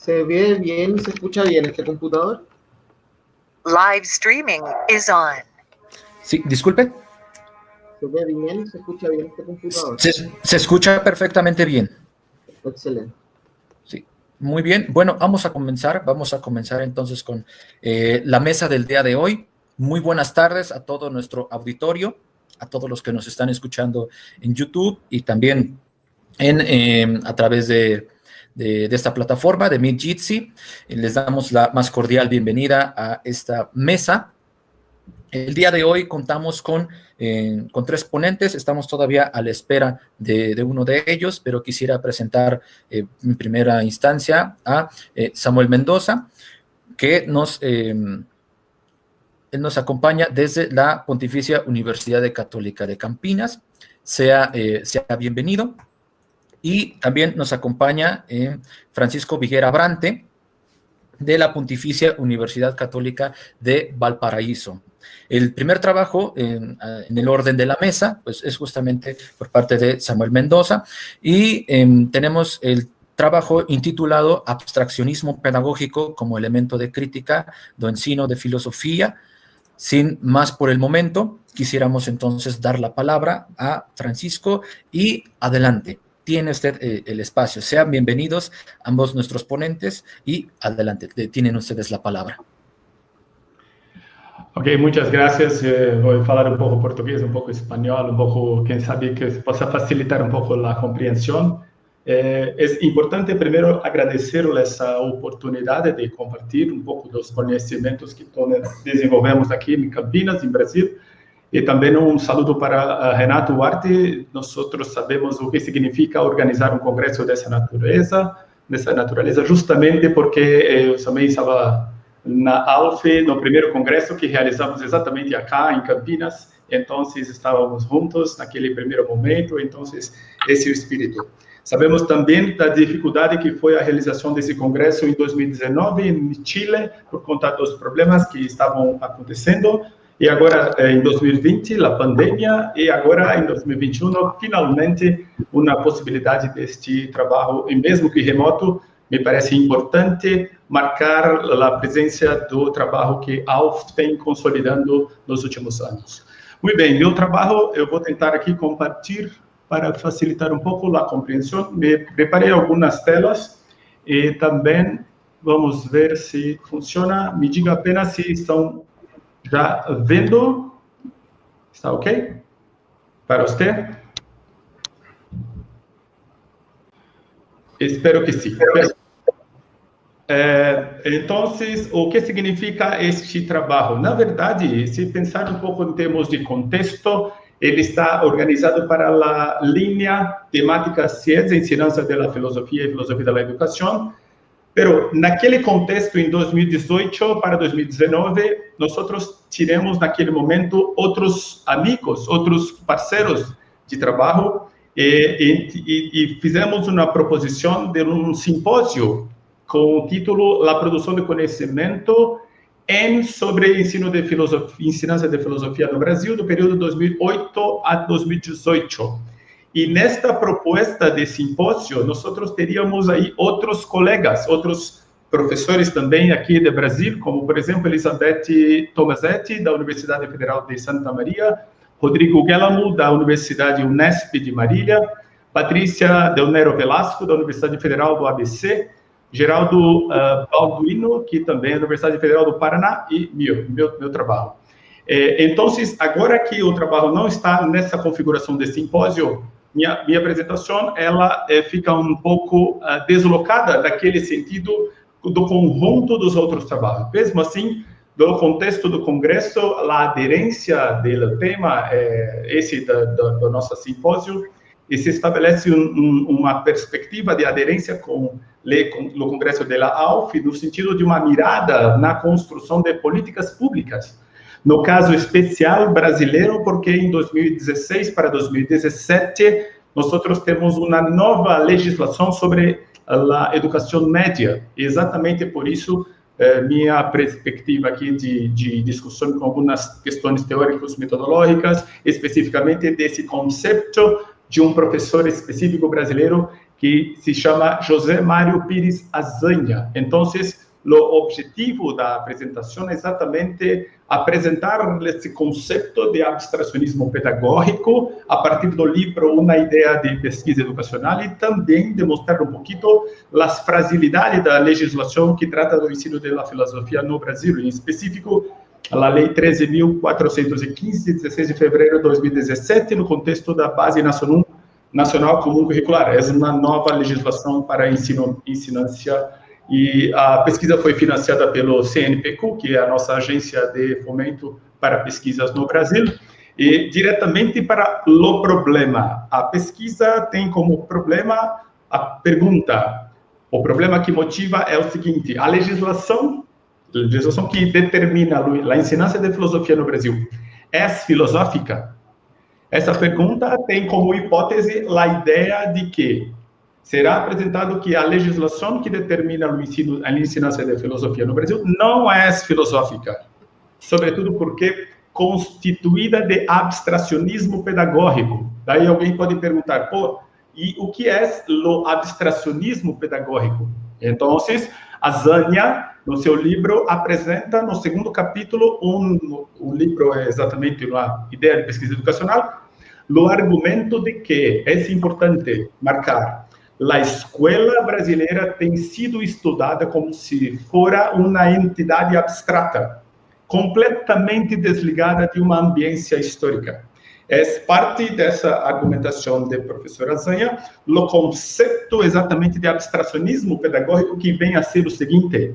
¿Se ve bien y se escucha bien este computador? Live streaming is on. Sí, disculpe. ¿Se ve bien y se escucha bien este computador? Se escucha perfectamente bien. Excelente. Sí, muy bien. Bueno, vamos a comenzar entonces con la mesa del día de hoy. Muy buenas tardes a todo nuestro auditorio, a todos los que nos están escuchando en YouTube y también a través de esta plataforma de Meet Jitsi. Les damos la más cordial bienvenida a esta mesa. El día de hoy contamos con 3 ponentes. Estamos todavía a la espera de uno de ellos, pero quisiera presentar en primera instancia a Samuel Mendoza, que él nos acompaña desde la Pontificia Universidad Católica de Campinas. Sea bienvenido. Y también nos acompaña Francisco Viguera Brante, de la Pontificia Universidad Católica de Valparaíso. El primer trabajo en el orden de la mesa, pues es justamente por parte de Samuel Mendoza, y tenemos el trabajo intitulado Abstraccionismo Pedagógico como elemento de crítica do ensino de filosofía. Sin más por el momento, quisiéramos entonces dar la palabra a Francisco y adelante. Tiene usted el espacio. Sean bienvenidos ambos nuestros ponentes y adelante, tienen ustedes la palabra. Ok, muchas gracias. Voy a hablar un poco portugués, un poco español, un poco, quién sabe, que pueda facilitar un poco la comprensión. Es importante primero agradecerles esa oportunidad de compartir un poco los conocimientos que desenvolvemos aquí en Campinas, en Brasil. Y también un saludo para Renato Huarte. Nosotros sabemos lo que significa organizar un congreso de esa naturaleza, justamente porque eu também estava na ALFE, no primeiro congresso que realizamos exatamente acá em Campinas. Então, estávamos juntos naquele primeiro momento. Então, esse é o espírito. Sabemos também da dificuldade que foi a realização desse congresso em 2019 em Chile, por conta dos problemas que estavam acontecendo. E agora, em 2020, a pandemia, e agora, em 2021, finalmente, uma possibilidade deste trabalho, e mesmo que remoto, me parece importante marcar a presença do trabalho que a ALF vem consolidando nos últimos anos. Muito bem, meu trabalho, eu vou tentar aqui compartilhar para facilitar um pouco a compreensão. Me preparei algumas telas e também vamos ver se funciona. Me diga apenas se estão já vendo. Está ok? Para você? Espero que sim. Então, o que significa este trabalho? Na verdade, se pensar um pouco em termos de contexto, ele está organizado para a linha temática Ciência e Ensinança da Filosofia e Filosofia da Educação. Pero naquele contexto, em 2018 para 2019, nós tivemos naquele momento outros amigos, outros parceiros de trabalho e fizemos uma proposição de um simpósio com o título La Produção de Conhecimento sobre ensino de filosofia, ensinança de filosofia no Brasil, do período 2008 a 2018. E nesta proposta de simpósio, nós teríamos aí outros colegas, outros professores também aqui do Brasil, como, por exemplo, Elizabeth Tomazetti, da Universidade Federal de Santa Maria, Rodrigo Guellamo, da Universidade Unesp de Marília, Patrícia Del Nero Velasco, da Universidade Federal do ABC, Geraldo Balduino, que também é da Universidade Federal do Paraná, e meu trabalho. Então, agora que o trabalho não está nessa configuração de simpósio, minha apresentação ela fica um pouco deslocada daquele sentido do conjunto dos outros trabalhos. Mesmo assim, do contexto do congresso, a aderência do tema, esse do nosso simpósio, e se estabelece uma perspectiva de aderência com o congresso da ALF, no sentido de uma mirada na construção de políticas públicas. No caso especial brasileiro, porque em 2016 para 2017, nós temos uma nova legislação sobre a educação média. Exatamente por isso, minha perspectiva aqui de discussão com algumas questões teóricas metodológicas, especificamente desse conceito de um professor específico brasileiro que se chama José Mário Pires Azanha. Então, o objetivo da apresentação é exatamente apresentar esse conceito de abstracionismo pedagógico a partir do livro Uma Ideia de Pesquisa Educacional e também demonstrar um pouquinho as fragilidades da legislação que trata do ensino da filosofia no Brasil, em específico a Lei 13.415, de 16 de fevereiro de 2017, no contexto da Base Nacional Comum Curricular. É uma nova legislação para ensinância. E a pesquisa foi financiada pelo CNPq, que é a nossa agência de fomento para pesquisas no Brasil, e diretamente para o problema. A pesquisa tem como problema a pergunta. O problema que motiva é o seguinte: a legislação que determina a ensinância de filosofia no Brasil é filosófica? Essa pergunta tem como hipótese a ideia de que será apresentado que a legislação que determina a ensinância de filosofia no Brasil não é filosófica, sobretudo porque constituída de abstracionismo pedagógico. Daí alguém pode perguntar, e o que é o abstracionismo pedagógico? Então, Azanha, no seu livro, apresenta no segundo capítulo, o livro é exatamente uma ideia de pesquisa educacional, o argumento de que é importante marcar a escola brasileira tem sido estudada como se fora uma entidade abstrata, completamente desligada de uma ambiência histórica. É parte dessa argumentação do professor Azanha, o conceito exatamente de abstracionismo pedagógico, que vem a ser o seguinte: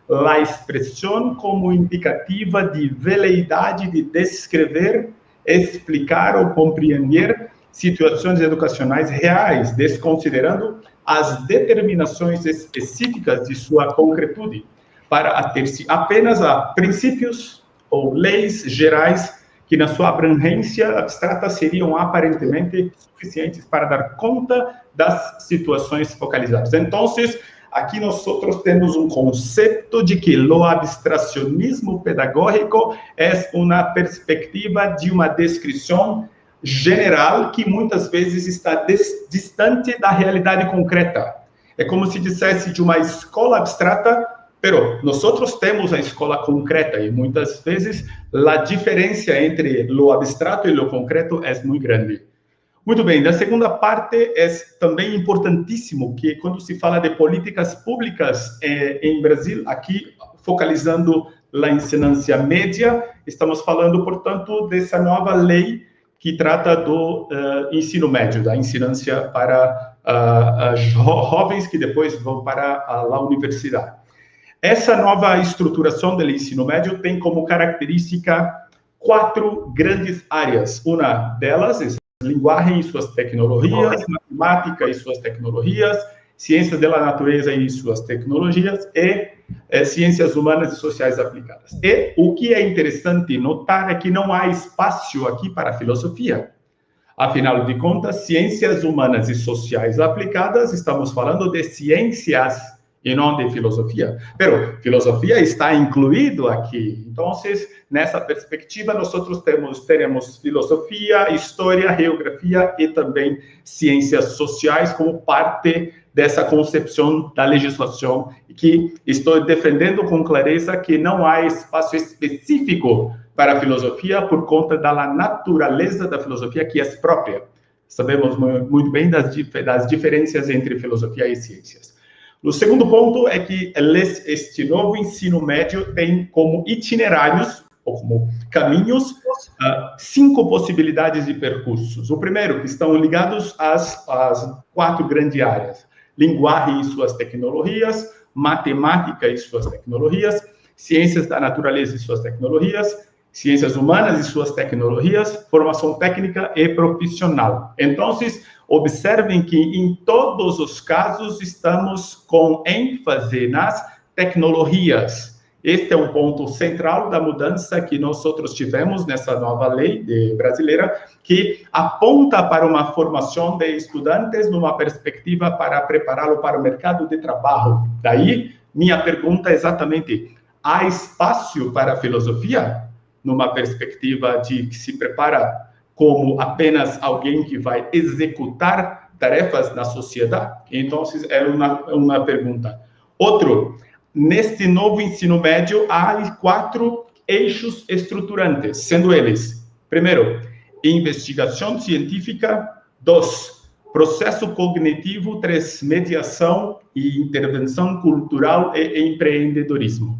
a expressão como indicativa de veleidade de descrever, explicar ou compreender situações educacionais reais, desconsiderando as determinações específicas de sua concretude, para ater-se apenas a princípios ou leis gerais que, na sua abrangência abstrata, seriam aparentemente suficientes para dar conta das situações focalizadas. Então, aqui nós temos um conceito de que o abstracionismo pedagógico é uma perspectiva de uma descrição general que muitas vezes está distante da realidade concreta. É como se dissesse de uma escola abstrata, pero nós temos a escola concreta e muitas vezes a diferença entre o abstrato e o concreto é muito grande. Muito bem, da segunda parte é também importantíssimo que quando se fala de políticas públicas em Brasil, aqui focalizando a ensinância média, estamos falando, portanto, dessa nova lei que trata do ensino médio, da ensinância para jovens que depois vão para a universidade. Essa nova estruturação do ensino médio tem como característica 4 grandes áreas. Uma delas é linguagem e suas tecnologias, matemática e suas tecnologias, ciências da natureza e suas tecnologias, e ciências humanas e sociais aplicadas. E o que é interessante notar é que não há espaço aqui para filosofia. Afinal de contas, ciências humanas e sociais aplicadas, estamos falando de ciências e não de filosofia. Pero filosofia está incluído aqui. Então, nessa perspectiva, nós teremos filosofia, história, geografia e também ciências sociais como parte dessa concepção da legislação, que estou defendendo com clareza que não há espaço específico para a filosofia por conta da natureza da filosofia que é própria. Sabemos muito bem das diferenças entre filosofia e ciências. O segundo ponto é que este novo ensino médio tem como itinerários, ou como caminhos, 5 possibilidades de percursos. O primeiro, que estão ligados às 4 grandes áreas: linguagem e suas tecnologias, matemática e suas tecnologias, ciências da natureza e suas tecnologias, ciências humanas e suas tecnologias, formação técnica e profissional. Então, observem que em todos os casos estamos com ênfase nas tecnologias. Este é um ponto central da mudança que nós tivemos nessa nova lei brasileira, que aponta para uma formação de estudantes numa perspectiva para prepará-lo para o mercado de trabalho. Daí, minha pergunta é exatamente: há espaço para a filosofia numa perspectiva de que se prepara como apenas alguém que vai executar tarefas na sociedade? Então, era uma pergunta. Outro, neste novo ensino médio, há 4 eixos estruturantes, sendo eles, primeiro, investigação científica, 2, processo cognitivo, 3, mediação e intervenção cultural e empreendedorismo.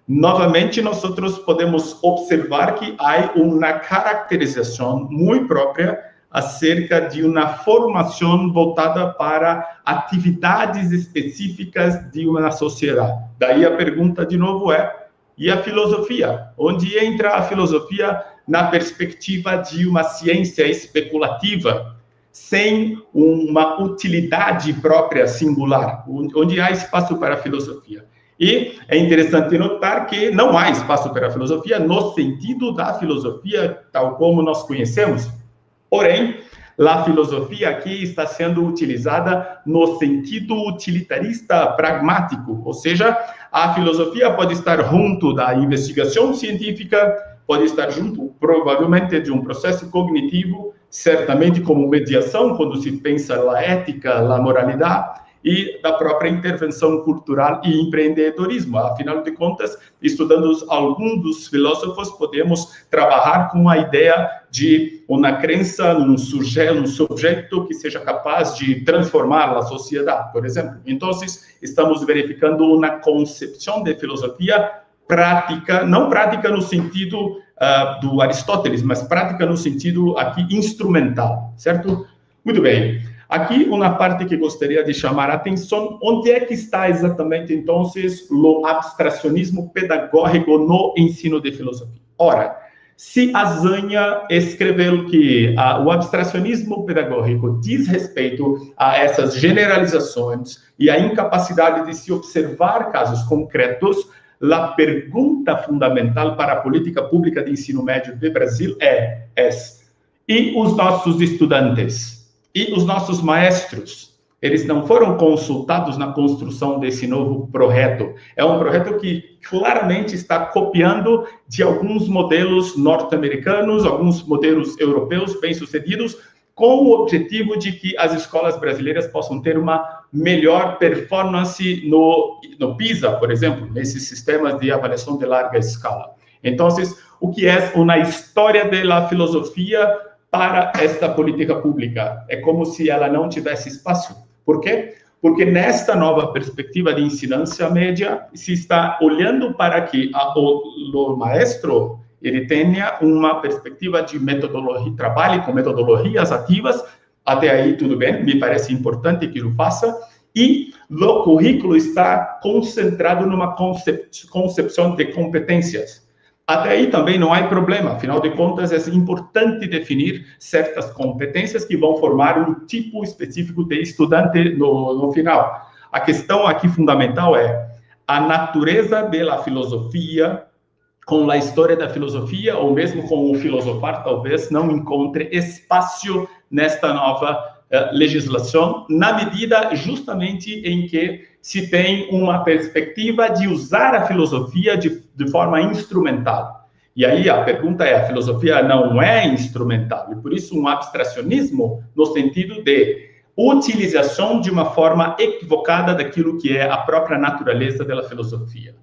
Novamente, nós podemos observar que há uma caracterização muito própria acerca de uma formação voltada para atividades específicas de uma sociedade. Daí a pergunta, de novo, e a filosofia? Onde entra a filosofia na perspectiva de uma ciência especulativa, sem uma utilidade própria singular, onde há espaço para a filosofia? E é interessante notar que não há espaço para a filosofia no sentido da filosofia tal como nós conhecemos. Porém, a filosofia aqui está sendo utilizada no sentido utilitarista pragmático, ou seja, a filosofia pode estar junto da investigação científica, pode estar junto, provavelmente, de um processo cognitivo, certamente como mediação, quando se pensa na ética, na moralidade, e da própria intervenção cultural e empreendedorismo. Afinal de contas, estudando alguns dos filósofos, podemos trabalhar com a ideia de uma crença num sujeito que seja capaz de transformar a sociedade, por exemplo. Então, estamos verificando uma concepção de filosofia prática, não prática no sentido do Aristóteles, mas prática no sentido aqui instrumental, certo? Muito bem. Aqui, uma parte que gostaria de chamar a atenção, onde é que está exatamente, então, o abstracionismo pedagógico no ensino de filosofia? Ora, se Azanha escreveu que o abstracionismo pedagógico diz respeito a essas generalizações e a incapacidade de se observar casos concretos, a pergunta fundamental para a política pública de ensino médio do Brasil e os nossos estudantes? E os nossos maestros, eles não foram consultados na construção desse novo projeto. É um projeto que claramente está copiando de alguns modelos norte-americanos, alguns modelos europeus bem-sucedidos, com o objetivo de que as escolas brasileiras possam ter uma melhor performance no PISA, por exemplo, nesses sistemas de avaliação de larga escala. Então, o que é uma história da filosofia para esta política pública? É como se ela não tivesse espaço. Por quê? Porque nesta nova perspectiva de ensinância média, se está olhando para que o maestro ele tenha uma perspectiva de metodologia, trabalhe com metodologias ativas, até aí tudo bem, me parece importante que o faça, e o currículo está concentrado numa concepção de competências. Até aí também não há problema, afinal de contas, é importante definir certas competências que vão formar um tipo específico de estudante no final. A questão aqui fundamental é a natureza da filosofia, com a história da filosofia, ou mesmo com o filosofar, talvez não encontre espaço nesta nova legislação, na medida justamente em que se tem uma perspectiva de usar a filosofia de forma instrumental. E aí a pergunta a filosofia não é instrumental, e por isso um abstracionismo no sentido de utilização de uma forma equivocada daquilo que é a própria natureza da filosofia.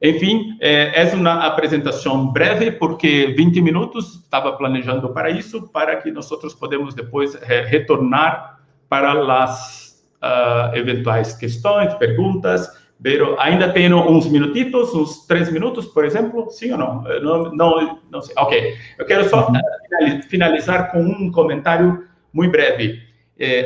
Enfim, é uma apresentação breve, porque 20 minutos estava planejando para isso, para que nós podemos depois retornar para as eventuais questões, perguntas. Pero ainda tenho uns minutitos, uns 3 minutos, por exemplo, sim ou não? Não sei. Ok. Eu quero só finalizar com um comentário muito breve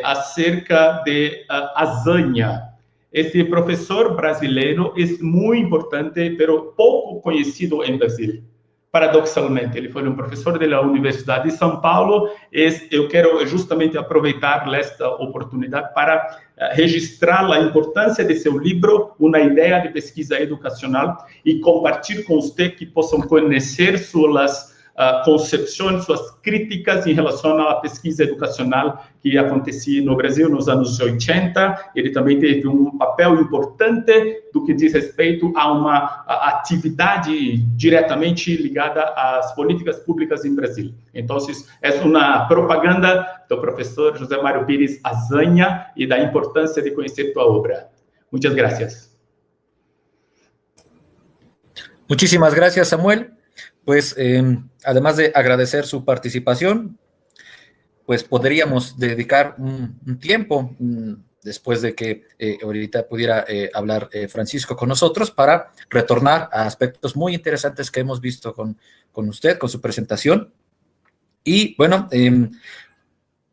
acerca de Azanha. Esse professor brasileiro é muito importante, pero pouco conhecido em Brasil. Paradoxalmente, ele foi um professor da Universidade de São Paulo. Eu quero justamente aproveitar esta oportunidade para registrar a importância de seu livro, Uma Ideia de Pesquisa Educacional, e compartilhar com você que possam conhecer suas concepções, suas críticas em relação à pesquisa educacional que acontecia no Brasil nos anos 80. Ele também teve um papel importante do que diz respeito a uma atividade diretamente ligada às políticas públicas em Brasil. Então, é uma propaganda do professor José Mário Pires Azanha e da importância de conhecer tua obra. Muchas gracias. Muchísimas gracias, Samuel. Pues, además de agradecer su participación, pues podríamos dedicar un tiempo, después de que ahorita pudiera hablar Francisco con nosotros, para retornar a aspectos muy interesantes que hemos visto con usted, con su presentación. Y bueno,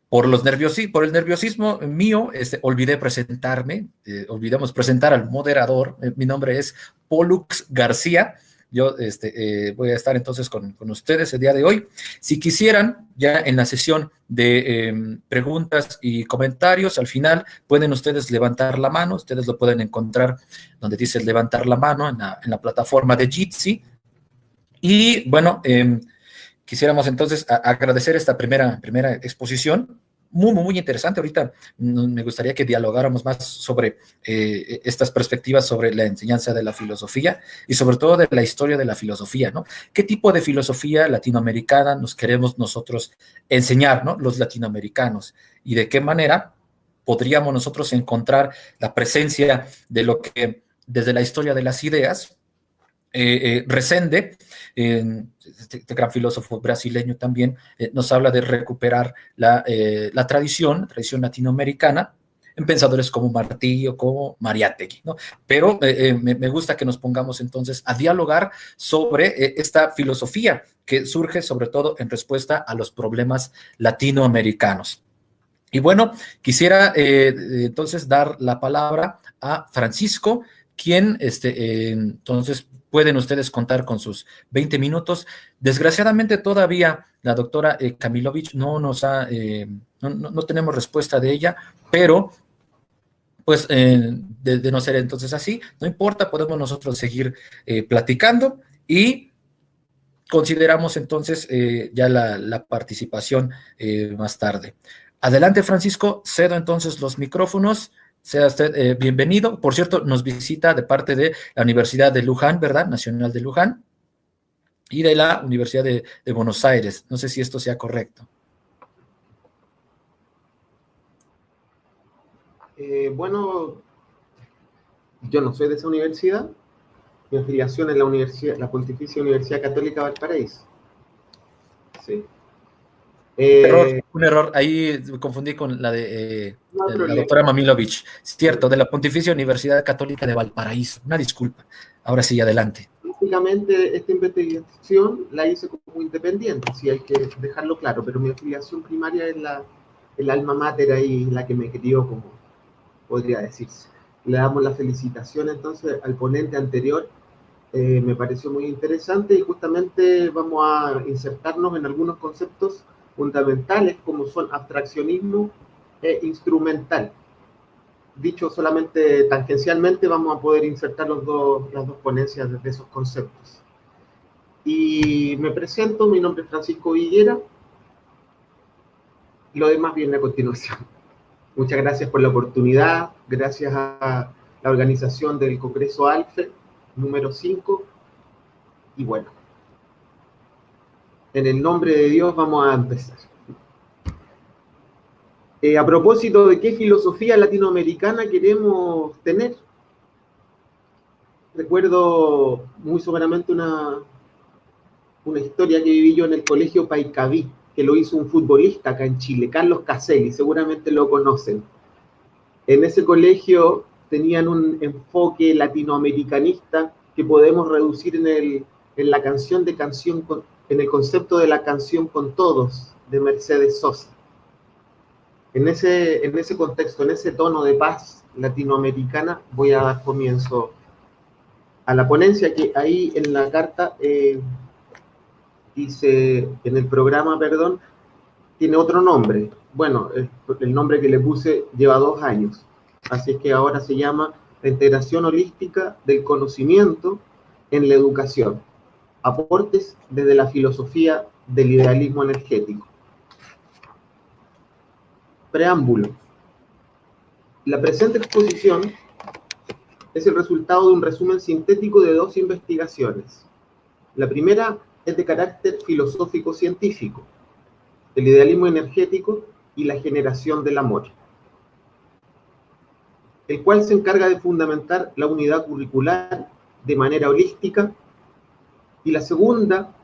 por el nerviosismo mío, olvidé presentarme, olvidamos presentar al moderador. Mi nombre es Pollux García. Yo voy a estar entonces con ustedes el día de hoy. Si quisieran, ya en la sesión de preguntas y comentarios, al final pueden ustedes levantar la mano. Ustedes lo pueden encontrar donde dice levantar la mano en la plataforma de Jitsi. Y bueno, quisiéramos entonces agradecer esta primera exposición. Muy interesante. Ahorita me gustaría que dialogáramos más sobre estas perspectivas sobre la enseñanza de la filosofía y sobre todo de la historia de la filosofía, ¿no? ¿Qué tipo de filosofía latinoamericana nos queremos nosotros enseñar, ¿no? Los latinoamericanos, y de qué manera podríamos nosotros encontrar la presencia de lo que desde la historia de las ideas Resende, este gran filósofo brasileño también, nos habla de recuperar la tradición latinoamericana en pensadores como Martí o como Mariátegui, ¿no? Pero me gusta que nos pongamos entonces a dialogar sobre esta filosofía que surge sobre todo en respuesta a los problemas latinoamericanos. Y bueno, quisiera entonces dar la palabra a Francisco, quien entonces pueden ustedes contar con sus 20 minutos. Desgraciadamente todavía la doctora Kamilovich no tenemos respuesta de ella, pero pues de no ser entonces así, no importa, podemos nosotros seguir platicando y consideramos entonces ya la participación más tarde. Adelante, Francisco, cedo entonces los micrófonos. Sea usted bienvenido. Por cierto, nos visita de parte de la Universidad de Luján, ¿verdad? Nacional de Luján, y de la Universidad de Buenos Aires. No sé si esto sea correcto. Bueno, yo no soy de esa universidad. Mi afiliación es la Pontificia Universidad Católica Valparaíso. Sí. Un error, ahí me confundí con la de la doctora Mamilovich. Cierto, de la Pontificia Universidad Católica de Valparaíso. Una disculpa. Ahora sí, adelante. Básicamente, esta investigación la hice como independiente, sí hay que dejarlo claro, pero mi afiliación primaria es el alma mater ahí, la que me crió, como podría decirse. Le damos la felicitación entonces al ponente anterior. Me pareció muy interesante y justamente vamos a insertarnos en algunos conceptos fundamentales como son abstraccionismo e instrumental. Dicho solamente tangencialmente, vamos a poder insertar las dos ponencias de esos conceptos. Y me presento, mi nombre es Francisco Viguera, y lo demás viene a continuación. Muchas gracias por la oportunidad, gracias a la organización del Congreso ALFE número 5, y bueno, en el nombre de Dios vamos a empezar. A propósito de qué filosofía latinoamericana queremos tener, recuerdo muy someramente una historia que viví yo en el colegio Paicaví, que lo hizo un futbolista acá en Chile, Carlos Caselli, seguramente lo conocen. En ese colegio tenían un enfoque latinoamericanista que podemos reducir en el concepto de la canción con todos, de Mercedes Sosa. En ese contexto, en ese tono de paz latinoamericana, voy a dar comienzo a la ponencia, que ahí en la carta dice, en el programa, perdón, tiene otro nombre. Bueno, el nombre que le puse lleva 2 años, así que ahora se llama La integración holística del conocimiento en la educación. Aportes desde la filosofía del idealismo energético. Preámbulo. La presente exposición es el resultado de un resumen sintético de dos investigaciones. La primera es de carácter filosófico-científico, el idealismo energético y la generación del amor, el cual se encarga de fundamentar la unidad curricular de manera holística, y la segunda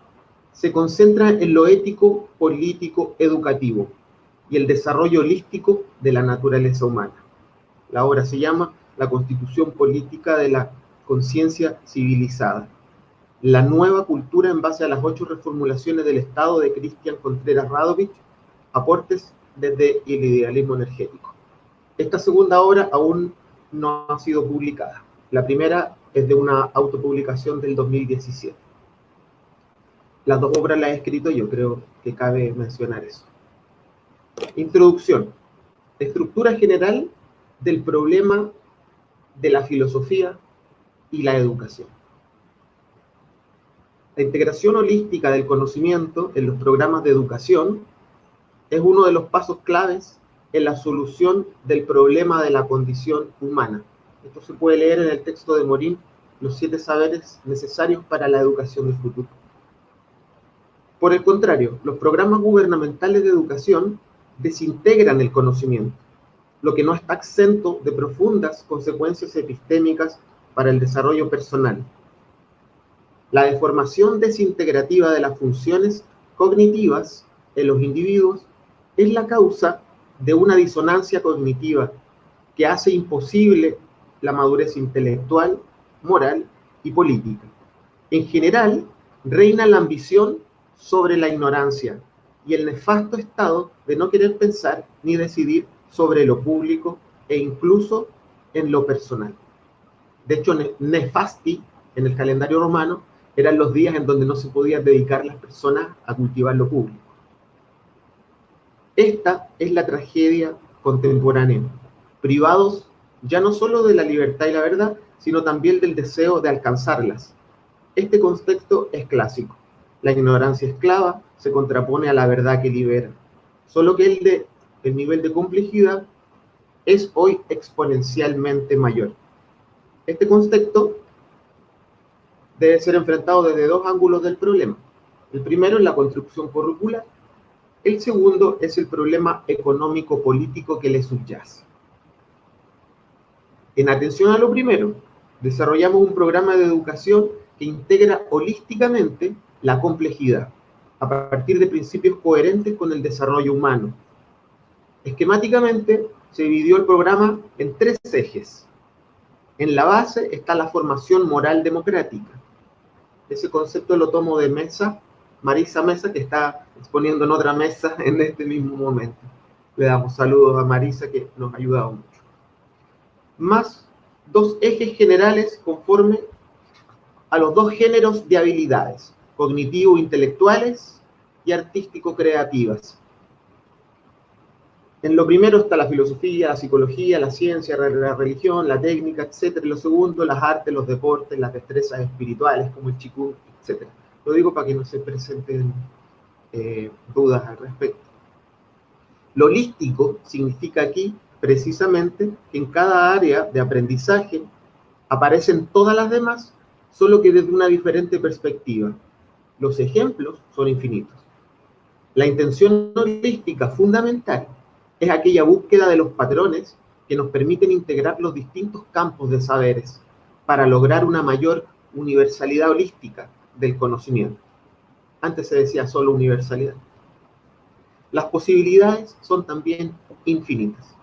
se concentra en lo ético, político, educativo y el desarrollo holístico de la naturaleza humana. La obra se llama La Constitución Política de la Conciencia Civilizada, la nueva cultura en base a las 8 reformulaciones del Estado de Cristian Contreras Radovich, aportes desde el idealismo energético. Esta segunda obra aún no ha sido publicada. La primera es de una autopublicación del 2017. Las dos obras las he escrito yo, creo que cabe mencionar eso. Introducción. Estructura general del problema de la filosofía y la educación. La integración holística del conocimiento en los programas de educación es uno de los pasos claves en la solución del problema de la condición humana. Esto se puede leer en el texto de Morin, Los 7 saberes necesarios para la educación del futuro. Por el contrario, los programas gubernamentales de educación desintegran el conocimiento, lo que no está exento de profundas consecuencias epistémicas para el desarrollo personal. La deformación desintegrativa de las funciones cognitivas en los individuos es la causa de una disonancia cognitiva que hace imposible la madurez intelectual, moral y política. En general, reina la ambición sobre la ignorancia y el nefasto estado de no querer pensar ni decidir sobre lo público e incluso en lo personal. De hecho, nefasti en el calendario romano eran los días en donde no se podían dedicar las personas a cultivar lo público. Esta es la tragedia contemporánea, privados ya no solo de la libertad y la verdad, sino también del deseo de alcanzarlas. Este contexto es clásico. La ignorancia esclava se contrapone a la verdad que libera, solo que el nivel de complejidad es hoy exponencialmente mayor. Este contexto debe ser enfrentado desde dos ángulos del problema. El primero es la construcción curricular, el segundo es el problema económico-político que le subyace. En atención a lo primero, desarrollamos un programa de educación que integra holísticamente la complejidad, a partir de principios coherentes con el desarrollo humano. Esquemáticamente, se dividió el programa en 3 ejes. En la base está la formación moral democrática. Ese concepto lo tomo de Marisa Mesa, que está exponiendo en otra mesa en este mismo momento. Le damos saludos a Marisa, que nos ha ayudado mucho. Más 2 ejes generales conforme a los 2 géneros de habilidades, cognitivo-intelectuales y artístico-creativas. En lo primero está la filosofía, la psicología, la ciencia, la religión, la técnica, etc. En lo segundo, las artes, los deportes, las destrezas espirituales, como el Qigong, etc. Lo digo para que no se presenten dudas al respecto. Lo holístico significa aquí, precisamente, que en cada área de aprendizaje aparecen todas las demás, solo que desde una diferente perspectiva. Los ejemplos son infinitos. La intención holística fundamental es aquella búsqueda de los patrones que nos permiten integrar los distintos campos de saberes para lograr una mayor universalidad holística del conocimiento. Antes se decía solo universalidad. Las posibilidades son también infinitas.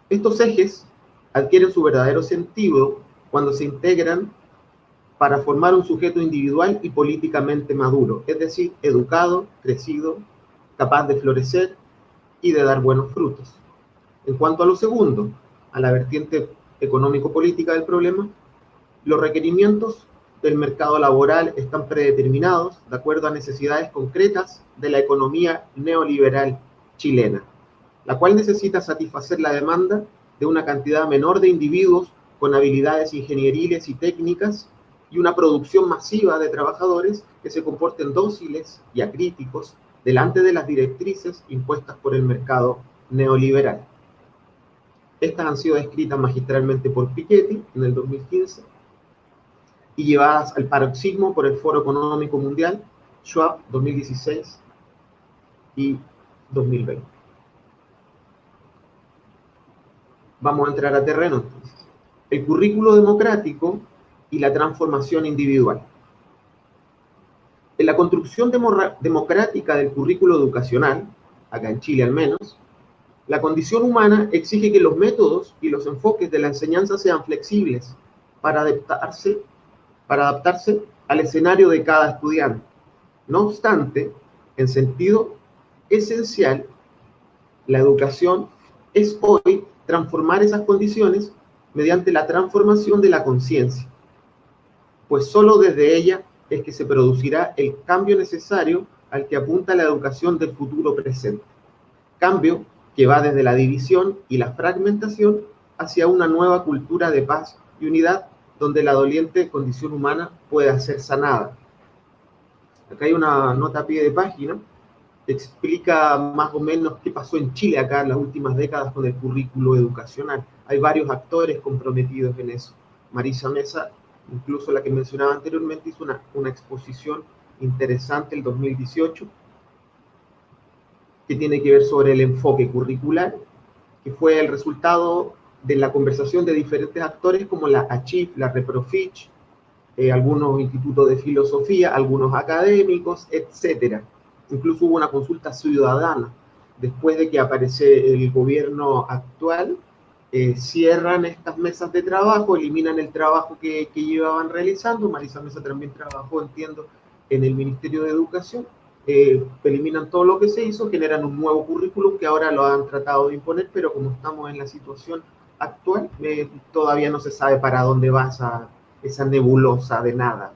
Estos ejes adquieren su verdadero sentido cuando se integran para formar un sujeto individual y políticamente maduro, es decir, educado, crecido, capaz de florecer y de dar buenos frutos. En cuanto a lo segundo, a la vertiente económico-política del problema, los requerimientos del mercado laboral están predeterminados de acuerdo a necesidades concretas de la economía neoliberal chilena, la cual necesita satisfacer la demanda de una cantidad menor de individuos con habilidades ingenieriles y técnicas y una producción masiva de trabajadores que se comporten dóciles y acríticos delante de las directrices impuestas por el mercado neoliberal. Estas han sido descritas magistralmente por Piketty en el 2015 y llevadas al paroxismo por el Foro Económico Mundial, Schwab, 2016 y 2020. Vamos a entrar a terreno entonces. El currículo democrático y la transformación individual. En la construcción democrática del currículo educacional, acá en Chile al menos, la condición humana exige que los métodos y los enfoques de la enseñanza sean flexibles para adaptarse al escenario de cada estudiante. No obstante, en sentido esencial, la educación es hoy transformar esas condiciones mediante la transformación de la conciencia, pues solo desde ella es que se producirá el cambio necesario al que apunta la educación del futuro presente. Cambio que va desde la división y la fragmentación hacia una nueva cultura de paz y unidad donde la doliente condición humana pueda ser sanada. Acá hay una nota a pie de página que explica más o menos qué pasó en Chile acá en las últimas décadas con el currículo educacional. Hay varios actores comprometidos en eso. Marisa Mesa, incluso la que mencionaba anteriormente, hizo una exposición interesante el 2018 que tiene que ver sobre el enfoque curricular, que fue el resultado de la conversación de diferentes actores como la ACHIF, la Reprofich, algunos institutos de filosofía, algunos académicos, etc. Incluso hubo una consulta ciudadana. Después de que aparece el gobierno actual, cierran estas mesas de trabajo, eliminan el trabajo que llevaban realizando. Marisa Mesa también trabajó, entiendo, en el Ministerio de Educación. Eliminan todo lo que se hizo, generan un nuevo currículum que ahora lo han tratado de imponer, pero como estamos en la situación actual, todavía no se sabe para dónde va esa nebulosa de nada.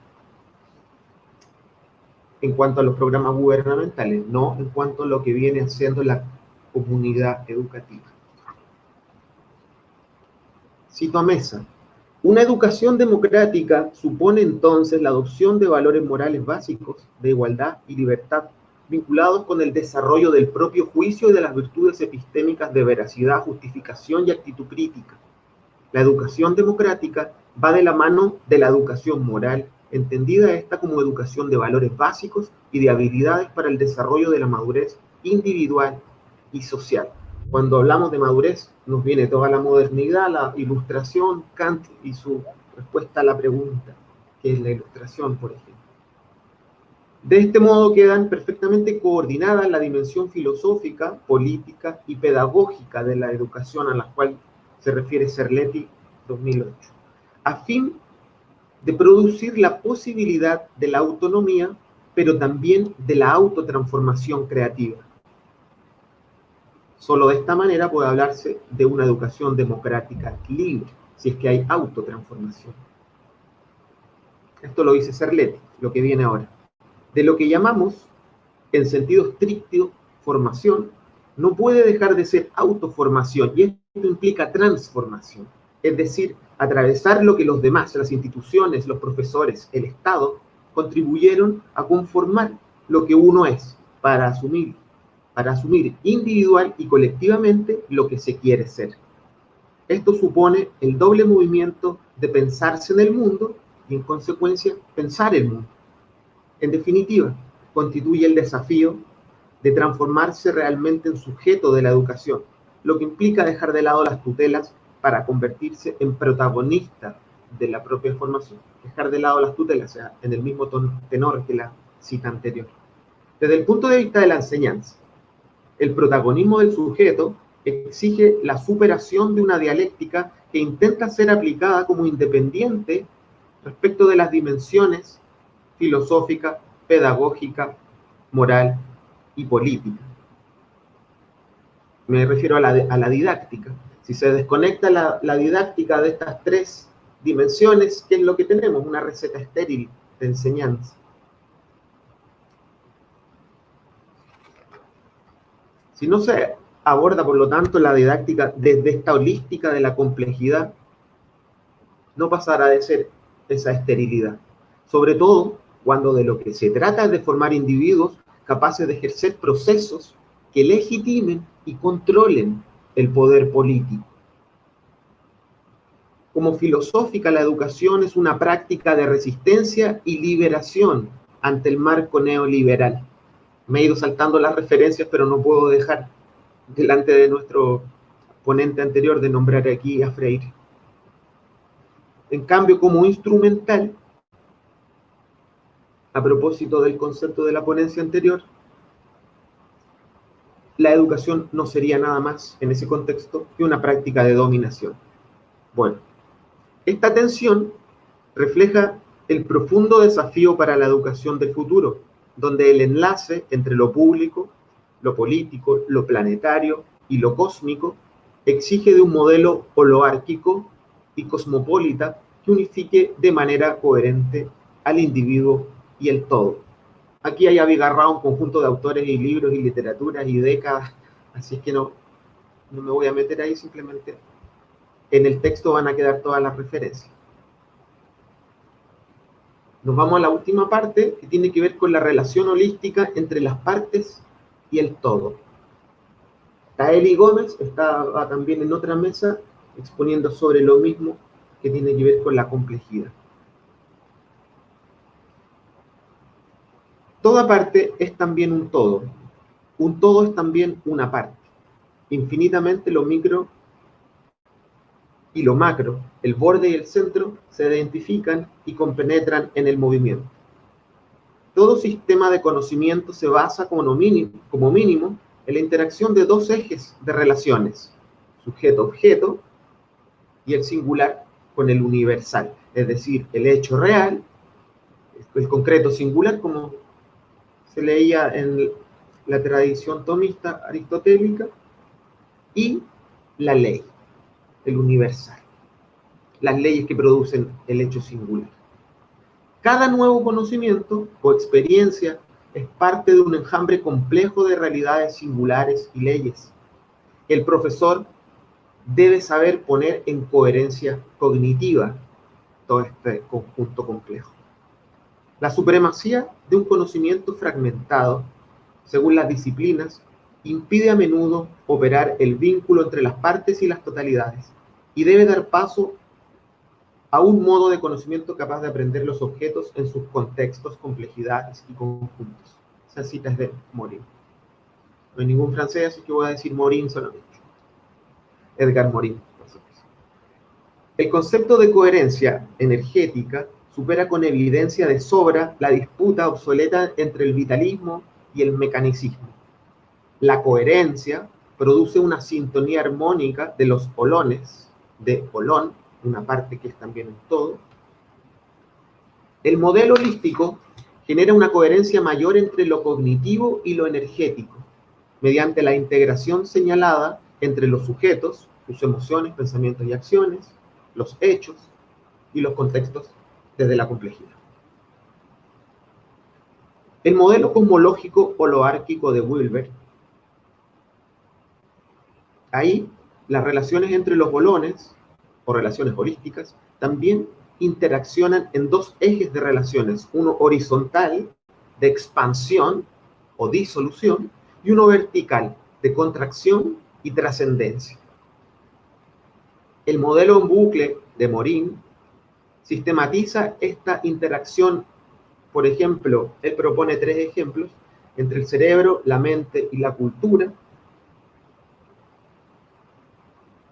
En cuanto a los programas gubernamentales, no en cuanto a lo que viene haciendo la comunidad educativa. Cito a Mesa. Una educación democrática supone entonces la adopción de valores morales básicos de igualdad y libertad, vinculados con el desarrollo del propio juicio y de las virtudes epistémicas de veracidad, justificación y actitud crítica. La educación democrática va de la mano de la educación moral, entendida esta como educación de valores básicos y de habilidades para el desarrollo de la madurez individual y social. Cuando hablamos de madurez, nos viene toda la modernidad, la ilustración, Kant y su respuesta a la pregunta, que es la ilustración, por ejemplo. De este modo quedan perfectamente coordinadas la dimensión filosófica, política y pedagógica de la educación a la cual se refiere Cerletti 2008, a fin de producir la posibilidad de la autonomía, pero también de la autotransformación creativa. Solo de esta manera puede hablarse de una educación democrática libre, si es que hay autotransformación. Esto lo dice Cerletti, lo que viene ahora. De lo que llamamos, en sentido estricto, formación, no puede dejar de ser autoformación, y esto implica transformación. Es decir, atravesar lo que los demás, las instituciones, los profesores, el Estado, contribuyeron a conformar lo que uno es, para asumir individual y colectivamente lo que se quiere ser. Esto supone el doble movimiento de pensarse en el mundo y, en consecuencia, pensar el mundo. En definitiva, constituye el desafío de transformarse realmente en sujeto de la educación, lo que implica dejar de lado las tutelas para convertirse en protagonista de la propia formación. Dejar de lado las tutelas, o sea, en el mismo tenor que la cita anterior. Desde el punto de vista de la enseñanza, el protagonismo del sujeto exige la superación de una dialéctica que intenta ser aplicada como independiente respecto de las dimensiones filosófica, pedagógica, moral y política. Me refiero a la didáctica. Si se desconecta la didáctica de estas tres dimensiones, ¿qué es lo que tenemos? Una receta estéril de enseñanza. Si no se aborda, por lo tanto, la didáctica desde esta holística de la complejidad, no pasará de ser esa esterilidad. Sobre todo cuando de lo que se trata es de formar individuos capaces de ejercer procesos que legitimen y controlen el poder político. Como filosófica, la educación es una práctica de resistencia y liberación ante el marco neoliberal. Me he ido saltando las referencias, pero no puedo dejar delante de nuestro ponente anterior de nombrar aquí a Freire. En cambio, como instrumental, a propósito del concepto de la ponencia anterior, la educación no sería nada más en ese contexto que una práctica de dominación. Bueno, esta tensión refleja el profundo desafío para la educación del futuro, donde el enlace entre lo público, lo político, lo planetario y lo cósmico exige de un modelo holoárquico y cosmopolita que unifique de manera coherente al individuo y el todo. Aquí hay abigarrado un conjunto de autores y libros y literaturas y décadas, así es que no me voy a meter ahí, simplemente en el texto van a quedar todas las referencias. Nos vamos a la última parte, que tiene que ver con la relación holística entre las partes y el todo. Kaeli Gómez estaba también en otra mesa exponiendo sobre lo mismo, que tiene que ver con la complejidad. Toda parte es también un todo. Un todo es también una parte. Infinitamente lo micro y lo macro, el borde y el centro, se identifican y compenetran en el movimiento. Todo sistema de conocimiento se basa como mínimo en la interacción de dos ejes de relaciones, sujeto-objeto y el singular con el universal, es decir, el hecho real, el concreto singular, como se leía en la tradición tomista aristotélica, y la ley, el universal, las leyes que producen el hecho singular. Cada nuevo conocimiento o experiencia es parte de un enjambre complejo de realidades singulares y leyes. El profesor debe saber poner en coherencia cognitiva todo este conjunto complejo. La supremacía de un conocimiento fragmentado, según las disciplinas, impide a menudo operar el vínculo entre las partes y las totalidades, y debe dar paso a un modo de conocimiento capaz de aprender los objetos en sus contextos, complejidades y conjuntos. Esa cita es de Morin. No hay ningún francés, así que voy a decir Morin solamente. Edgar Morin. El concepto de coherencia energética supera con evidencia de sobra la disputa obsoleta entre el vitalismo y el mecanicismo. La coherencia produce una sintonía armónica de los holones, de holón, una parte que es también un todo. El modelo holístico genera una coherencia mayor entre lo cognitivo y lo energético, mediante la integración señalada entre los sujetos, sus emociones, pensamientos y acciones, los hechos y los contextos desde la complejidad. El modelo cosmológico holoárquico de Wilber, ahí las relaciones entre los holones, o relaciones holísticas, también interaccionan en dos ejes de relaciones, uno horizontal, de expansión o disolución, y uno vertical, de contracción y trascendencia. El modelo en bucle de Morin sistematiza esta interacción. Por ejemplo, él propone 3 ejemplos entre el cerebro, la mente y la cultura,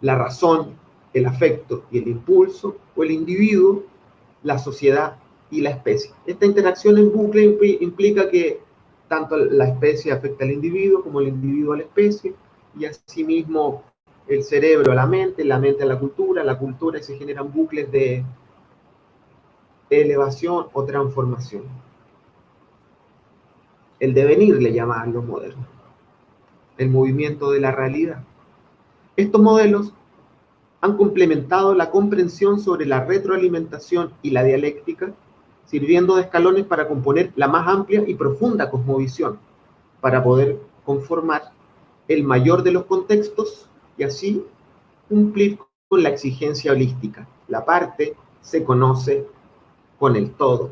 la razón, el afecto y el impulso, o el individuo, la sociedad y la especie. Esta interacción en bucle implica que tanto la especie afecta al individuo como el individuo a la especie, y asimismo el cerebro a la mente a la cultura, y se generan bucles de elevación o transformación. El devenir le llaman los modernos, el movimiento de la realidad. Estos modelos han complementado la comprensión sobre la retroalimentación y la dialéctica, sirviendo de escalones para componer la más amplia y profunda cosmovisión, para poder conformar el mayor de los contextos y así cumplir con la exigencia holística. La parte se conoce con el todo.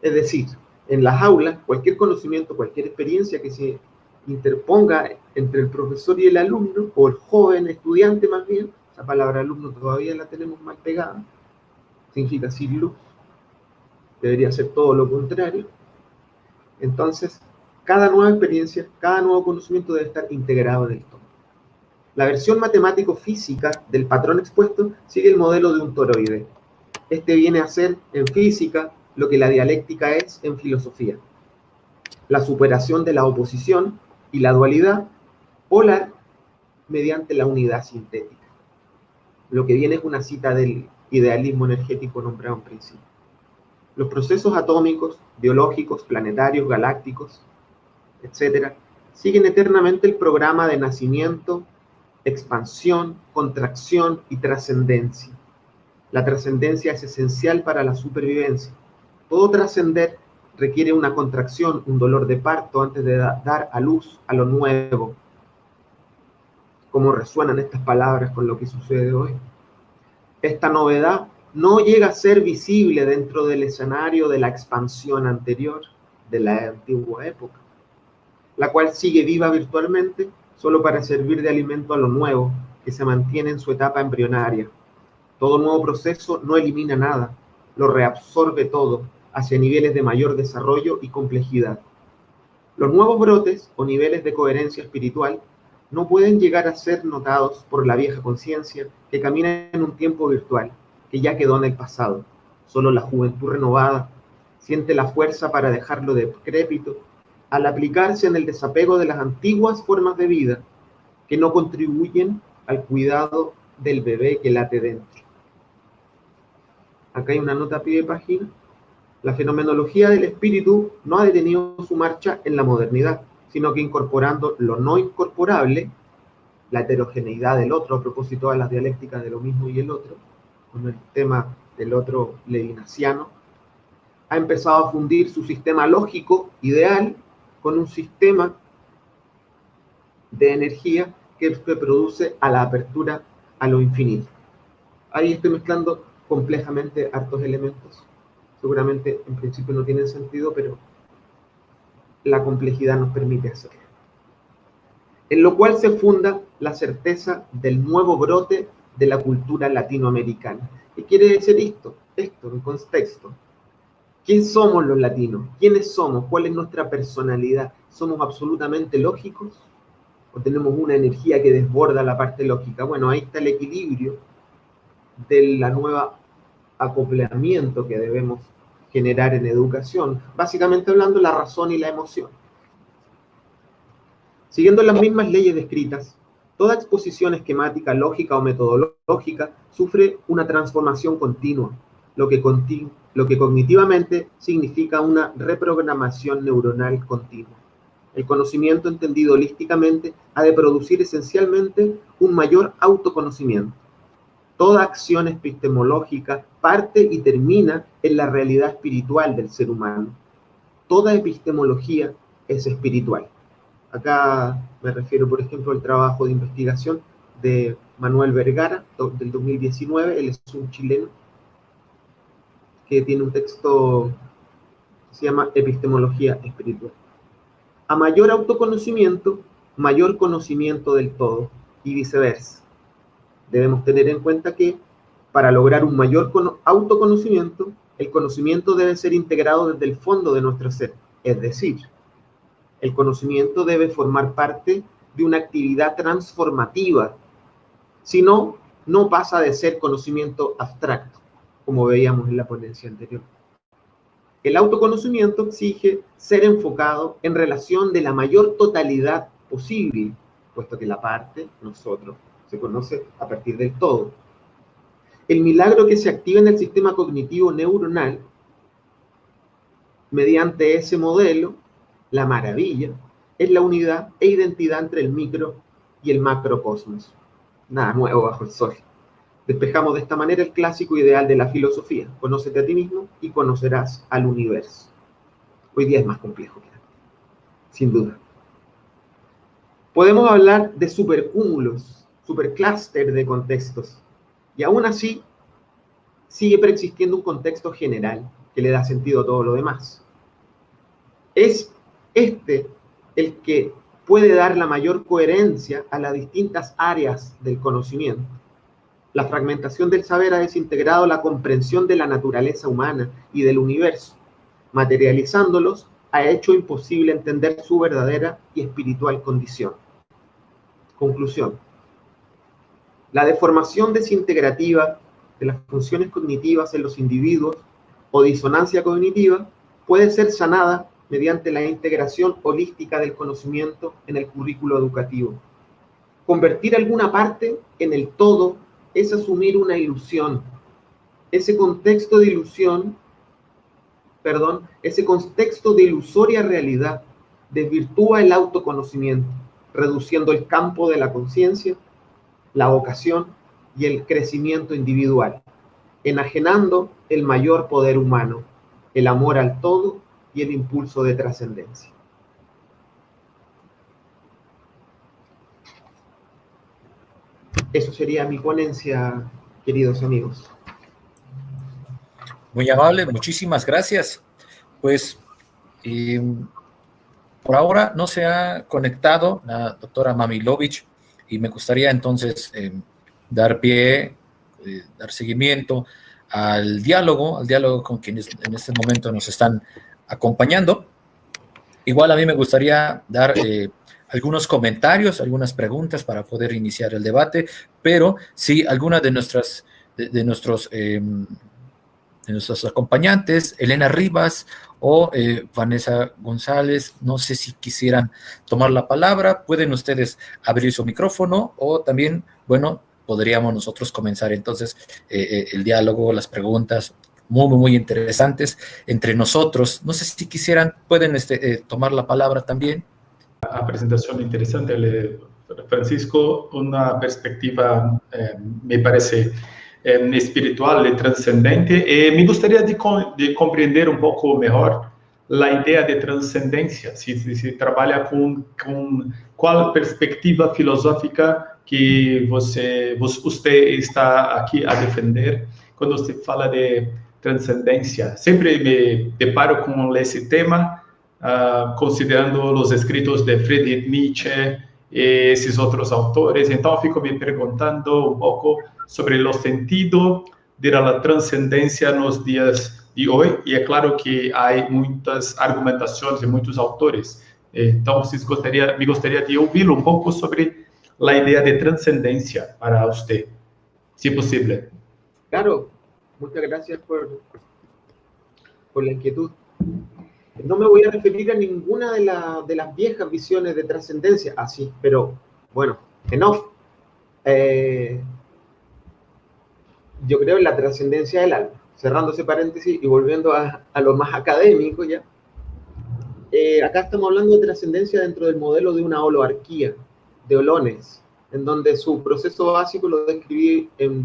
Es decir, en las aulas, cualquier conocimiento, cualquier experiencia que se interponga entre el profesor y el alumno, o el joven estudiante más bien, esa palabra alumno todavía la tenemos mal pegada, significa sin luz, debería ser todo lo contrario. Entonces, cada nueva experiencia, cada nuevo conocimiento debe estar integrado en el todo. La versión matemático-física del patrón expuesto sigue el modelo de un toroide. Este viene a ser en física lo que la dialéctica es en filosofía. La superación de la oposición y la dualidad polar mediante la unidad sintética. Lo que viene es una cita del idealismo energético nombrado en principio. Los procesos atómicos, biológicos, planetarios, galácticos, etc., siguen eternamente el programa de nacimiento, expansión, contracción y trascendencia. La trascendencia es esencial para la supervivencia. Todo trascender requiere una contracción, un dolor de parto antes de dar a luz a lo nuevo. ¿Cómo resuenan estas palabras con lo que sucede hoy? Esta novedad no llega a ser visible dentro del escenario de la expansión anterior de la antigua época, la cual sigue viva virtualmente solo para servir de alimento a lo nuevo que se mantiene en su etapa embrionaria. Todo nuevo proceso no elimina nada, lo reabsorbe todo hacia niveles de mayor desarrollo y complejidad. Los nuevos brotes o niveles de coherencia espiritual no pueden llegar a ser notados por la vieja conciencia que camina en un tiempo virtual, que ya quedó en el pasado. Solo la juventud renovada siente la fuerza para dejarlo decrépito al aplicarse en el desapego de las antiguas formas de vida que no contribuyen al cuidado del bebé que late dentro. Acá hay una nota a pie de página. La fenomenología del espíritu no ha detenido su marcha en la modernidad, sino que incorporando lo no incorporable, la heterogeneidad del otro, a propósito de las dialécticas de lo mismo y el otro, con el tema del otro levinasiano, ha empezado a fundir su sistema lógico ideal con un sistema de energía que produce a la apertura a lo infinito. Ahí estoy mezclando complejamente hartos elementos. Seguramente en principio no tienen sentido, pero la complejidad nos permite hacerlo. En lo cual se funda la certeza del nuevo brote de la cultura latinoamericana. ¿Qué quiere decir esto? Esto, en contexto. ¿Quién somos los latinos? ¿Quiénes somos? ¿Cuál es nuestra personalidad? ¿Somos absolutamente lógicos? ¿O tenemos una energía que desborda la parte lógica? Bueno, ahí está el equilibrio de la nueva acoplamiento que debemos generar en educación. Básicamente hablando, la razón y la emoción. Siguiendo las mismas leyes descritas, toda exposición esquemática, lógica o metodológica sufre una transformación continua, lo que cognitivamente significa una reprogramación neuronal continua. El conocimiento entendido holísticamente ha de producir esencialmente un mayor autoconocimiento. Toda acción epistemológica parte y termina en la realidad espiritual del ser humano. Toda epistemología es espiritual. Acá me refiero, por ejemplo, al trabajo de investigación de Manuel Vergara, del 2019. Él es un chileno que tiene un texto que se llama Epistemología Espiritual. A mayor autoconocimiento, mayor conocimiento del todo, y viceversa. Debemos tener en cuenta que para lograr un mayor autoconocimiento, el conocimiento debe ser integrado desde el fondo de nuestro ser, es decir, el conocimiento debe formar parte de una actividad transformativa. Si no, no pasa de ser conocimiento abstracto, como veíamos en la ponencia anterior. El autoconocimiento exige ser enfocado en relación de la mayor totalidad posible, puesto que la parte, nosotros, se conoce a partir del todo. El milagro que se activa en el sistema cognitivo neuronal, mediante ese modelo, la maravilla, es la unidad e identidad entre el micro y el macrocosmos. Nada nuevo bajo el sol. Despejamos de esta manera el clásico ideal de la filosofía. Conócete a ti mismo y conocerás al universo. Hoy día es más complejo que antes, sin duda. Podemos hablar de supercúmulos, superclúster de contextos, y aún así sigue preexistiendo un contexto general que le da sentido a todo lo demás. Es este el que puede dar la mayor coherencia a las distintas áreas del conocimiento. La fragmentación del saber ha desintegrado la comprensión de la naturaleza humana y del universo. Materializándolos, ha hecho imposible entender su verdadera y espiritual condición. Conclusión. La deformación desintegrativa de las funciones cognitivas en los individuos o disonancia cognitiva puede ser sanada mediante la integración holística del conocimiento en el currículo educativo. Convertir alguna parte en el todo es asumir una ilusión. Ese contexto de ilusoria realidad desvirtúa el autoconocimiento, reduciendo el campo de la conciencia, la vocación y el crecimiento individual, enajenando el mayor poder humano, el amor al todo y el impulso de trascendencia. Eso sería mi ponencia, queridos amigos. Muy amable, muchísimas gracias. Pues por ahora no se ha conectado la doctora Mamilovich y me gustaría entonces dar pie, dar seguimiento al diálogo con quienes en este momento nos están acompañando. Igual a mí me gustaría dar algunos comentarios, algunas preguntas para poder iniciar el debate, pero si alguna de nuestros acompañantes, Elena Rivas o Vanessa González, no sé si quisieran tomar la palabra, pueden ustedes abrir su micrófono o también, bueno, podríamos nosotros comenzar entonces el diálogo, las preguntas muy interesantes entre nosotros. No sé si quisieran, pueden tomar la palabra también. A presentación interesante, Francisco, una perspectiva, me parece, espiritual y trascendente. Me gustaría de compreender un poco mejor la idea de trascendencia, si trabalha com qual perspectiva filosófica que você está aqui a defender quando você fala de transcendência. Sempre me deparo com esse tema, considerando os escritos de Friedrich Nietzsche e esses outros autores. Então, fico me perguntando um pouco sobre o sentido da transcendência nos dias de hoje, e é claro que há muitas argumentações de muitos autores. Então, me gostaria de ouvi-lo um pouco sobre a ideia de transcendência para você, se possível. Claro, muchas gracias por la inquietud. No me voy a referir a ninguna de las viejas visiones de trascendencia, así, pero bueno, enough. Yo creo en la trascendencia del alma. Cerrando ese paréntesis y volviendo a lo más académico ya. Acá estamos hablando de trascendencia dentro del modelo de una holoarquía, de holones, en donde su proceso básico lo describí en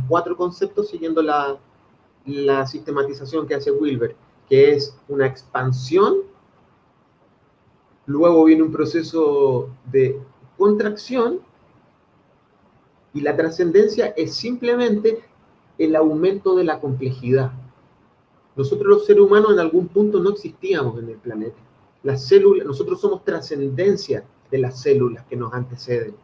4 conceptos siguiendo la sistematización que hace Wilber, que es una expansión, luego viene un proceso de contracción, y la trascendencia es simplemente el aumento de la complejidad. Nosotros los seres humanos en algún punto no existíamos en el planeta. Las células, nosotros somos trascendencia de las células que nos anteceden.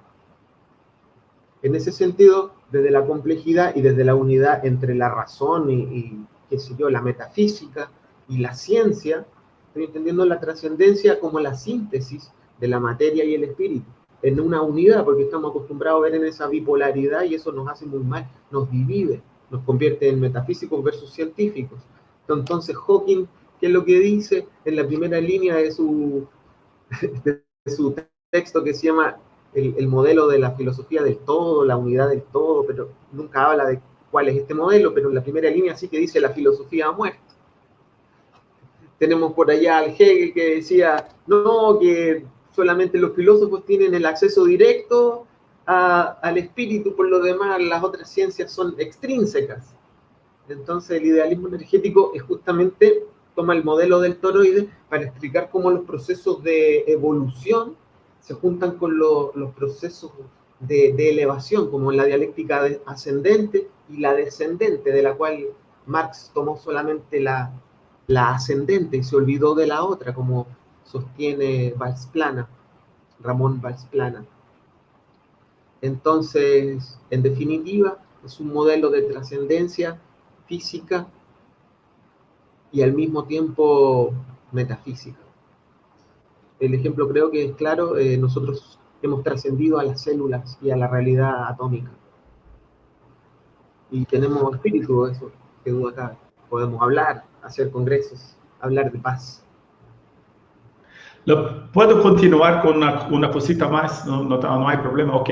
En ese sentido, desde la complejidad y desde la unidad entre la razón y qué sé yo, la metafísica y la ciencia, estoy entendiendo la trascendencia como la síntesis de la materia y el espíritu, en una unidad, porque estamos acostumbrados a ver en esa bipolaridad y eso nos hace muy mal, nos divide, nos convierte en metafísicos versus científicos. Entonces Hawking, ¿qué es lo que dice en la primera línea de su texto que se llama el modelo de la filosofía del todo, la unidad del todo, pero nunca habla de cuál es este modelo, pero en la primera línea sí que dice la filosofía ha muerto. Tenemos por allá al Hegel que decía, no, que solamente los filósofos tienen el acceso directo al espíritu, por lo demás las otras ciencias son extrínsecas. Entonces el idealismo energético es justamente, toma el modelo del toroide para explicar cómo los procesos de evolución se juntan con los procesos de elevación, como la dialéctica ascendente y la descendente, de la cual Marx tomó solamente la ascendente y se olvidó de la otra, como sostiene Valls-Plana, Ramón Valls-Plana. Entonces, en definitiva, es un modelo de trascendencia física y al mismo tiempo metafísica. El ejemplo creo que es claro, nosotros hemos trascendido a las células y a la realidad atómica. Y tenemos espíritu, eso, que duda cabe. Podemos hablar, hacer congresos, hablar de paz. ¿Puedo continuar con una cosita más? No hay problema, ok.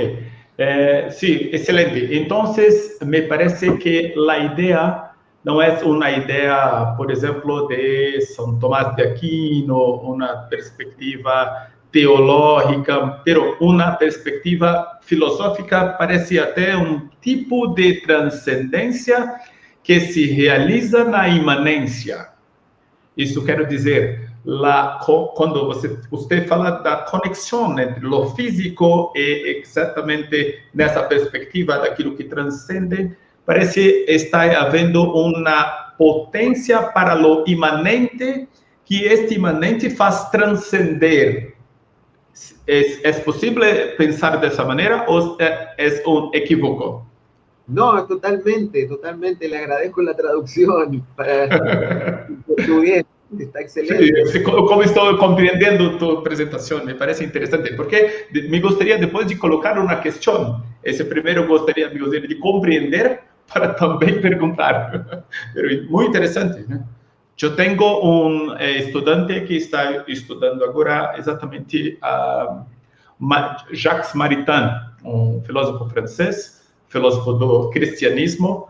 Sí, excelente. Entonces, me parece que la idea no es una idea, por ejemplo, de São Tomás de Aquino, una perspectiva teológica, pero una perspectiva filosófica parece até un tipo de trascendencia que se realiza na imanência. Isso quero dizer, quando você fala da conexão entre o físico e exatamente nessa perspectiva daquilo que transcende, parece estar havendo uma potência para o imanente, que este imanente faz transcender. ¿Es posible pensar de esa manera o es un equívoco? No, totalmente, totalmente. Le agradezco la traducción para portugués. Está excelente. Sí, como estoy comprendiendo tu presentación, me parece interesante, porque me gustaría después de colocar una cuestión, ese primero me gustaría de comprender para también preguntar. Pero muy interesante, ¿no? Yo tengo un estudiante que está estudiando ahora exactamente Jacques Maritain, un filósofo francés, filósofo do cristiano,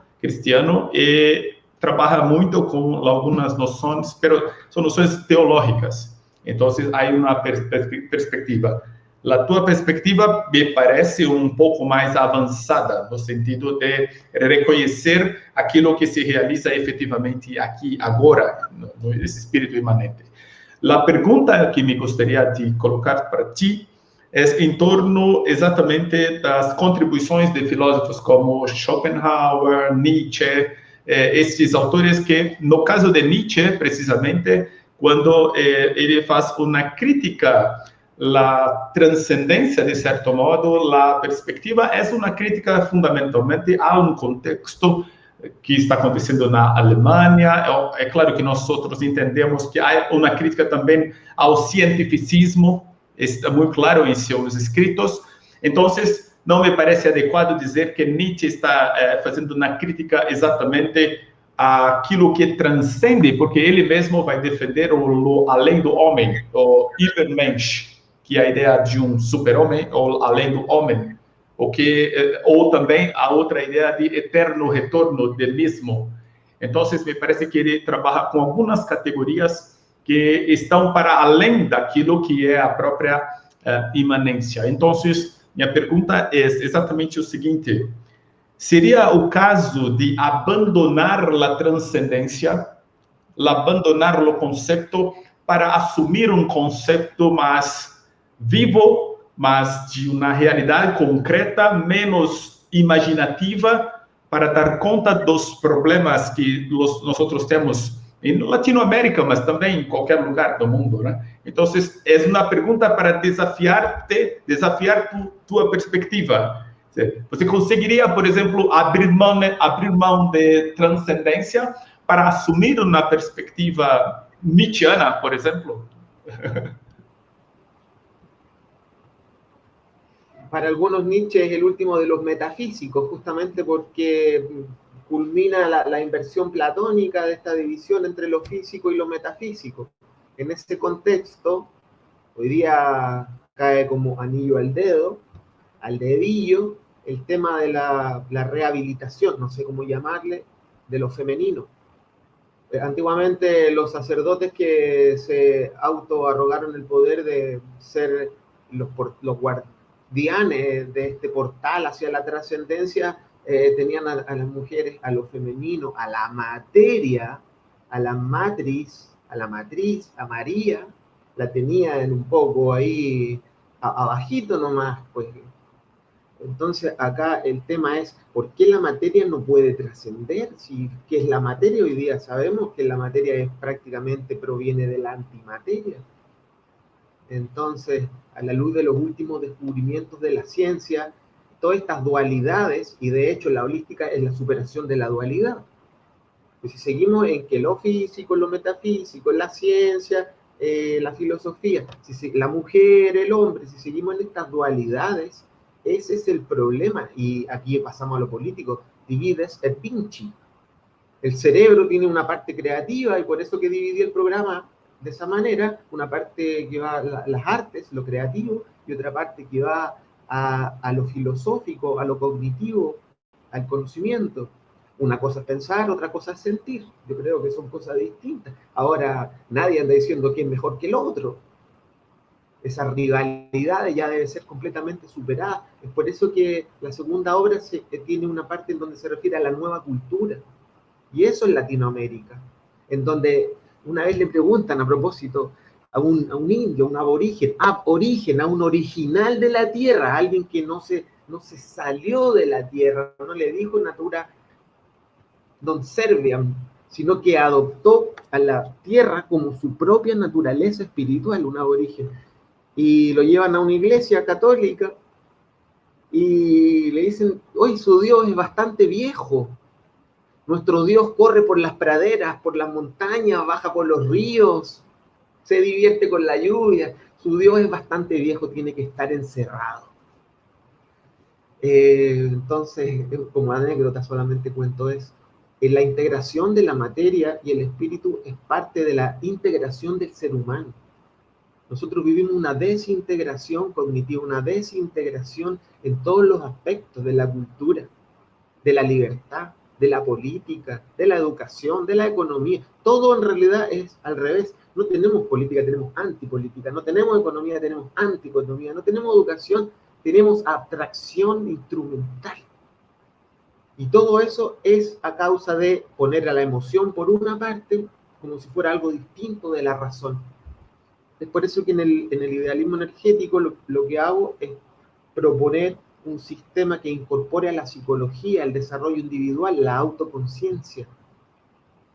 e trabalha muito com algumas noções, pero são noções teológicas. Então, há uma perspectiva. A tua perspectiva me parece um pouco mais avançada, no sentido de reconhecer aquilo que se realiza efetivamente aqui, agora, nesse espírito imanente. A pergunta que me gostaria de colocar para ti é em torno exatamente das contribuições de filósofos como Schopenhauer, Nietzsche, esses autores que, no caso de Nietzsche, precisamente, quando ele faz uma crítica à transcendência, de certo modo, a perspectiva é uma crítica fundamentalmente a um contexto que está acontecendo na Alemanha. É claro que nós outros entendemos que há uma crítica também ao cientificismo, está muito claro em seus escritos. Então, não me parece adequado dizer que Nietzsche está fazendo uma crítica exatamente àquilo que transcende, porque ele mesmo vai defender o além do homem, o Übermensch, que é a ideia de um super-homem, ou além do homem, ou também a outra ideia de eterno retorno do mesmo. Então, me parece que ele trabalha com algumas categorias que estão para além daquilo que é a própria imanência. Então, minha pergunta é exatamente o seguinte: seria o caso de abandonar a transcendência, abandonar o conceito para assumir um conceito mais vivo, mas de uma realidade concreta, menos imaginativa, para dar conta dos problemas que nós temos em Latinoamérica, mas também em qualquer lugar do mundo, né? Então, é uma pergunta para desafiar tua perspectiva. Você conseguiria, por exemplo, abrir mão de transcendência para assumir uma perspectiva nietzschiana, por exemplo? Para algunos Nietzsche es el último de los metafísicos, justamente porque culmina la inversión platónica de esta división entre lo físico y lo metafísico. En ese contexto, hoy día cae como anillo al dedo, al dedillo, el tema de la rehabilitación, no sé cómo llamarle, de lo femenino. Antiguamente los sacerdotes que se autoarrogaron el poder de ser los guardianes de este portal hacia la trascendencia, tenían a las mujeres, a lo femenino, a la materia, a la matriz, a María, la tenían un poco ahí abajito nomás, pues. Entonces, acá el tema es, ¿por qué la materia no puede trascender? Si, ¿qué es la materia? Hoy día sabemos que la materia prácticamente proviene de la antimateria. Entonces, a la luz de los últimos descubrimientos de la ciencia, todas estas dualidades, y de hecho la holística es la superación de la dualidad. Pues si seguimos en que lo físico, lo metafísico, la ciencia, la filosofía, la mujer, el hombre, si seguimos en estas dualidades, ese es el problema. Y aquí pasamos a lo político, divides et vinci. El cerebro tiene una parte creativa y por eso que dividí el programa de esa manera, una parte que va a las artes, lo creativo, y otra parte que va a lo filosófico, a lo cognitivo, al conocimiento. Una cosa es pensar, otra cosa es sentir. Yo creo que son cosas distintas. Ahora, nadie anda diciendo quién es mejor que el otro. Esa rivalidad ya debe ser completamente superada. Es por eso que la segunda obra tiene una parte en donde se refiere a la nueva cultura. Y eso es Latinoamérica, en donde una vez le preguntan a propósito a un indio, a un aborigen, a un original de la tierra, a alguien que no se salió de la tierra, no le dijo natura non serviam, sino que adoptó a la tierra como su propia naturaleza espiritual, un aborigen. Y lo llevan a una iglesia católica y le dicen, hoy su Dios es bastante viejo. Nuestro Dios corre por las praderas, por las montañas, baja por los ríos, se divierte con la lluvia. Su Dios es bastante viejo, tiene que estar encerrado. Entonces, como anécdota solamente cuento eso. La integración de la materia y el espíritu es parte de la integración del ser humano. Nosotros vivimos una desintegración cognitiva, una desintegración en todos los aspectos de la cultura, de la libertad, de la política, de la educación, de la economía. Todo en realidad es al revés. No tenemos política, tenemos antipolítica. No tenemos economía, tenemos antieconomía. No tenemos educación, tenemos abstracción instrumental. Y todo eso es a causa de poner a la emoción por una parte como si fuera algo distinto de la razón. Es por eso que en el idealismo energético lo que hago es proponer un sistema que incorpore a la psicología, el desarrollo individual, la autoconciencia,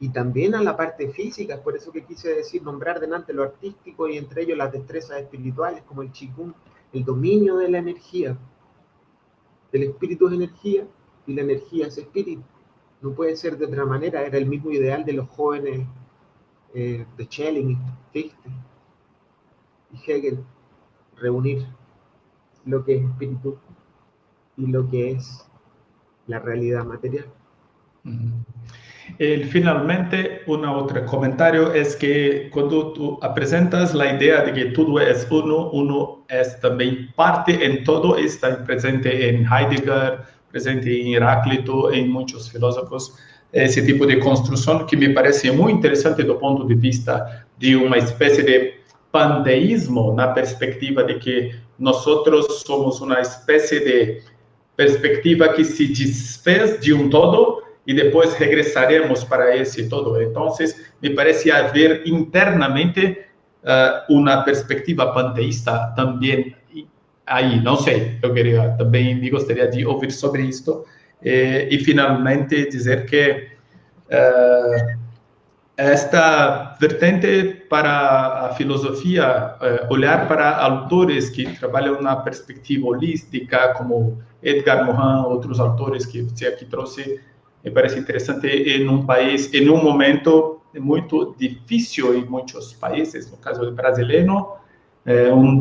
y también a la parte física. Es por eso que quise decir, nombrar delante lo artístico y entre ellos las destrezas espirituales como el Qigong, el dominio de la energía. El espíritu es energía y la energía es espíritu. No puede ser de otra manera. Era el mismo ideal de los jóvenes de Schelling, Fichte y Hegel, reunir lo que es espíritu y lo que es la realidad material. Finalmente, un otro comentario es que cuando tú presentas la idea de que todo es uno, uno es también parte en todo, está presente en Heidegger, presente en Heráclito, en muchos filósofos, ese tipo de construcción que me parece muy interesante desde el punto de vista de una especie de panteísmo, na perspectiva de que nosotros somos una especie de perspectiva que se desfez de un todo y después regresaremos para ese todo. Entonces, me parece haber internamente una perspectiva panteísta también ahí. No sé, yo quería, también me gustaría de oír sobre esto. Y finalmente decir que esta vertente para a filosofía, olhar para autores que trabalham na perspectiva holística, como Edgar Morin, outros autores que você aqui trouxe, me parece interessante em um país, em um momento muito difícil em muitos países, no caso do brasileiro,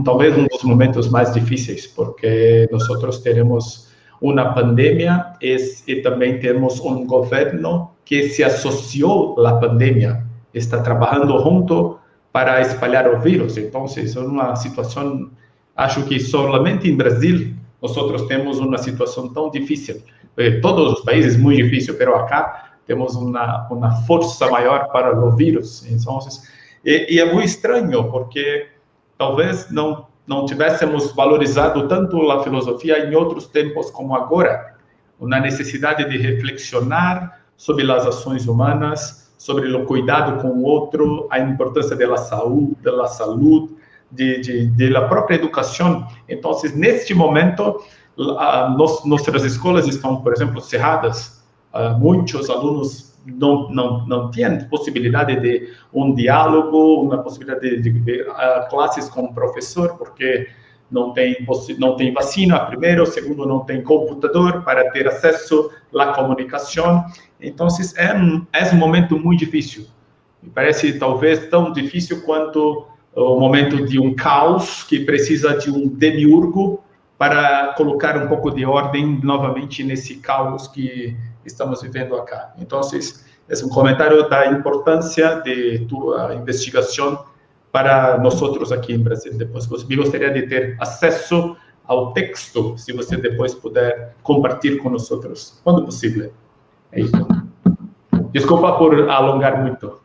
talvez um dos momentos mais difíceis, porque nós teremos uma pandemia e também temos um governo que se associou à pandemia, está trabalhando junto para espalhar o vírus. Então, é uma situação, acho que solamente em Brasil, nós temos uma situação tão difícil. Todos os países muito difícil, mas acá temos uma força maior para o vírus. Então, e é muito estranho, porque talvez não tivéssemos valorizado tanto a filosofia em outros tempos como agora. Uma necessidade de reflexionar sobre as ações humanas, sobre o cuidado com o outro, a importância da saúde, da própria educação. Então, neste momento, nuestras escolas están, por ejemplo, cerradas. Muchos alumnos no tienen posibilidad de un diálogo, una posibilidad de clases con clases porque não tem vacina, primeiro, segundo, não tem computador para ter acesso à comunicação. Então, é um momento muito difícil. Me parece, talvez, tão difícil quanto o momento de um caos que precisa de um demiurgo para colocar um pouco de ordem novamente nesse caos que estamos vivendo acá. Então, é um comentário da importância de tua investigação para nós aqui em Brasil. Depois, me gostaria de ter acesso ao texto, se você depois puder compartilhar com nós, quando possível. É isso. Desculpa por alongar muito.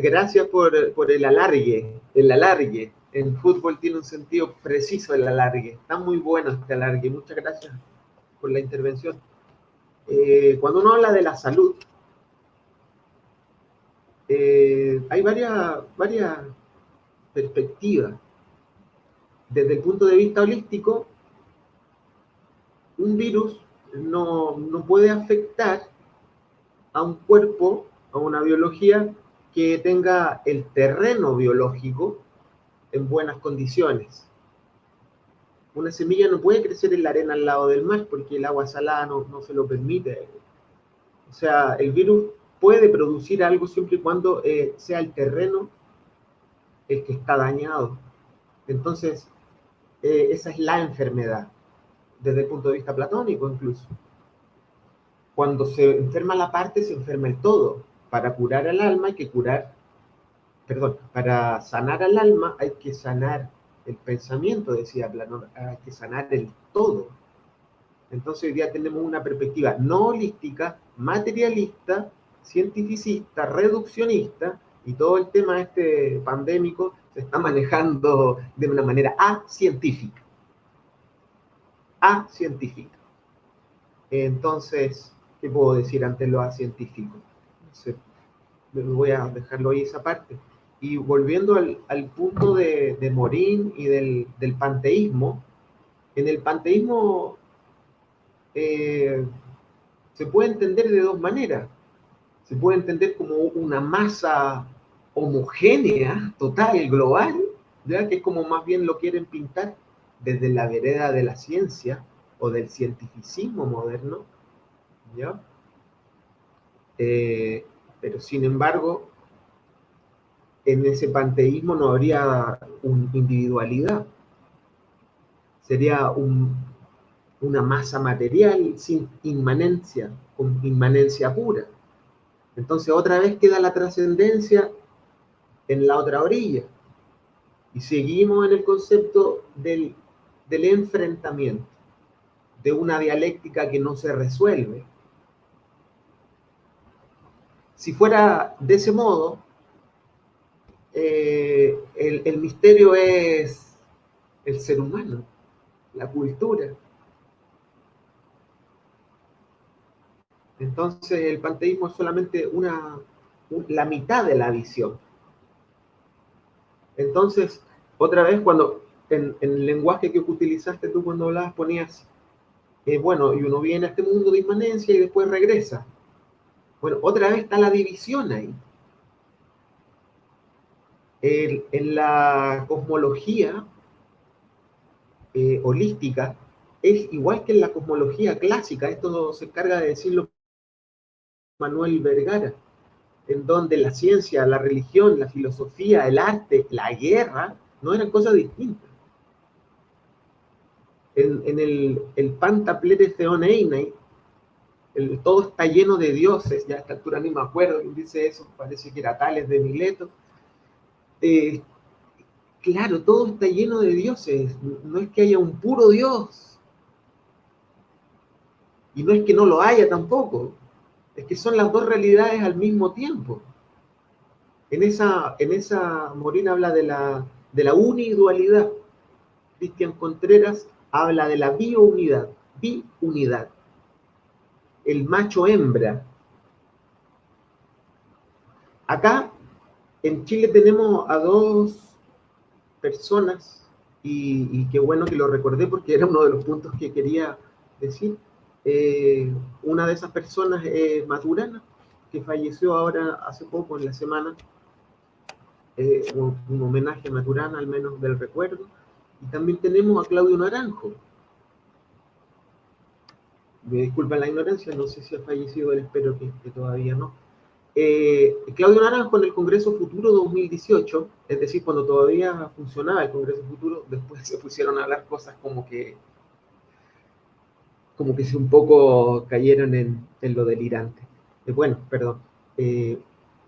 Gracias por el alargue. El alargue. En fútbol tiene un sentido preciso el alargue. Está muy bueno este alargue. Muchas gracias por la intervención. Cuando uno habla de la salud, hay varias perspectivas. Desde el punto de vista holístico, un virus no puede afectar a un cuerpo, a una biología que tenga el terreno biológico en buenas condiciones. Una semilla no puede crecer en la arena al lado del mar porque el agua salada no se lo permite. O sea, el virus puede producir algo siempre y cuando sea el terreno el que está dañado. Entonces, esa es la enfermedad, desde el punto de vista platónico incluso. Cuando se enferma la parte, se enferma el todo. Para curar al alma hay que para sanar al alma hay que sanar el pensamiento, decía Platón, hay que sanar el todo. Entonces hoy día tenemos una perspectiva no holística, materialista, cientificista, reduccionista, y todo el tema pandémico se está manejando de una manera acientífica. Acientífica. Entonces, ¿qué puedo decir ante lo acientífico? Voy a dejarlo ahí esa parte. Y volviendo al punto de Morín y del panteísmo, en el panteísmo se puede entender de dos maneras. Se puede entender como una masa homogénea, total, global, ¿ya? Que es como más bien lo quieren pintar desde la vereda de la ciencia o del cientificismo moderno, ¿ya? Pero sin embargo, en ese panteísmo no habría una individualidad. Sería una masa material sin inmanencia, con inmanencia pura. Entonces otra vez queda la trascendencia en la otra orilla. Y seguimos en el concepto del enfrentamiento, de una dialéctica que no se resuelve. Si fuera de ese modo, el misterio es el ser humano, la cultura. Entonces el panteísmo es solamente la mitad de la visión. Entonces, otra vez, cuando en el lenguaje que utilizaste tú cuando hablabas, ponías, bueno, y uno viene a este mundo de inmanencia y después regresa. Bueno, otra vez está la división ahí. En la cosmología holística es igual que en la cosmología clásica. Esto se encarga de decirlo Manuel Vergara, en donde la ciencia, la religión, la filosofía, el arte, la guerra, no eran cosas distintas. En el Pantaplere Theon Einai, todo está lleno de dioses, ya a esta altura ni me acuerdo quién dice eso, parece que era Tales de Mileto. Claro, todo está lleno de dioses, no es que haya un puro Dios, y no es que no lo haya tampoco, es que son las dos realidades al mismo tiempo. En esa Morín habla de la unidualidad. Cristian Contreras habla de la biunidad. El macho-hembra. Acá, en Chile, tenemos a dos personas y qué bueno que lo recordé porque era uno de los puntos que quería decir. Una de esas personas es Maturana, que falleció ahora hace poco, en la semana. Un homenaje a Maturana, al menos del recuerdo. Y también tenemos a Claudio Naranjo. Me disculpan la ignorancia, no sé si ha fallecido él, espero que todavía no. Claudio Naranjo en el Congreso Futuro 2018, es decir, cuando todavía funcionaba el Congreso Futuro, después se pusieron a hablar cosas como que se un poco cayeron en lo delirante. Bueno, perdón.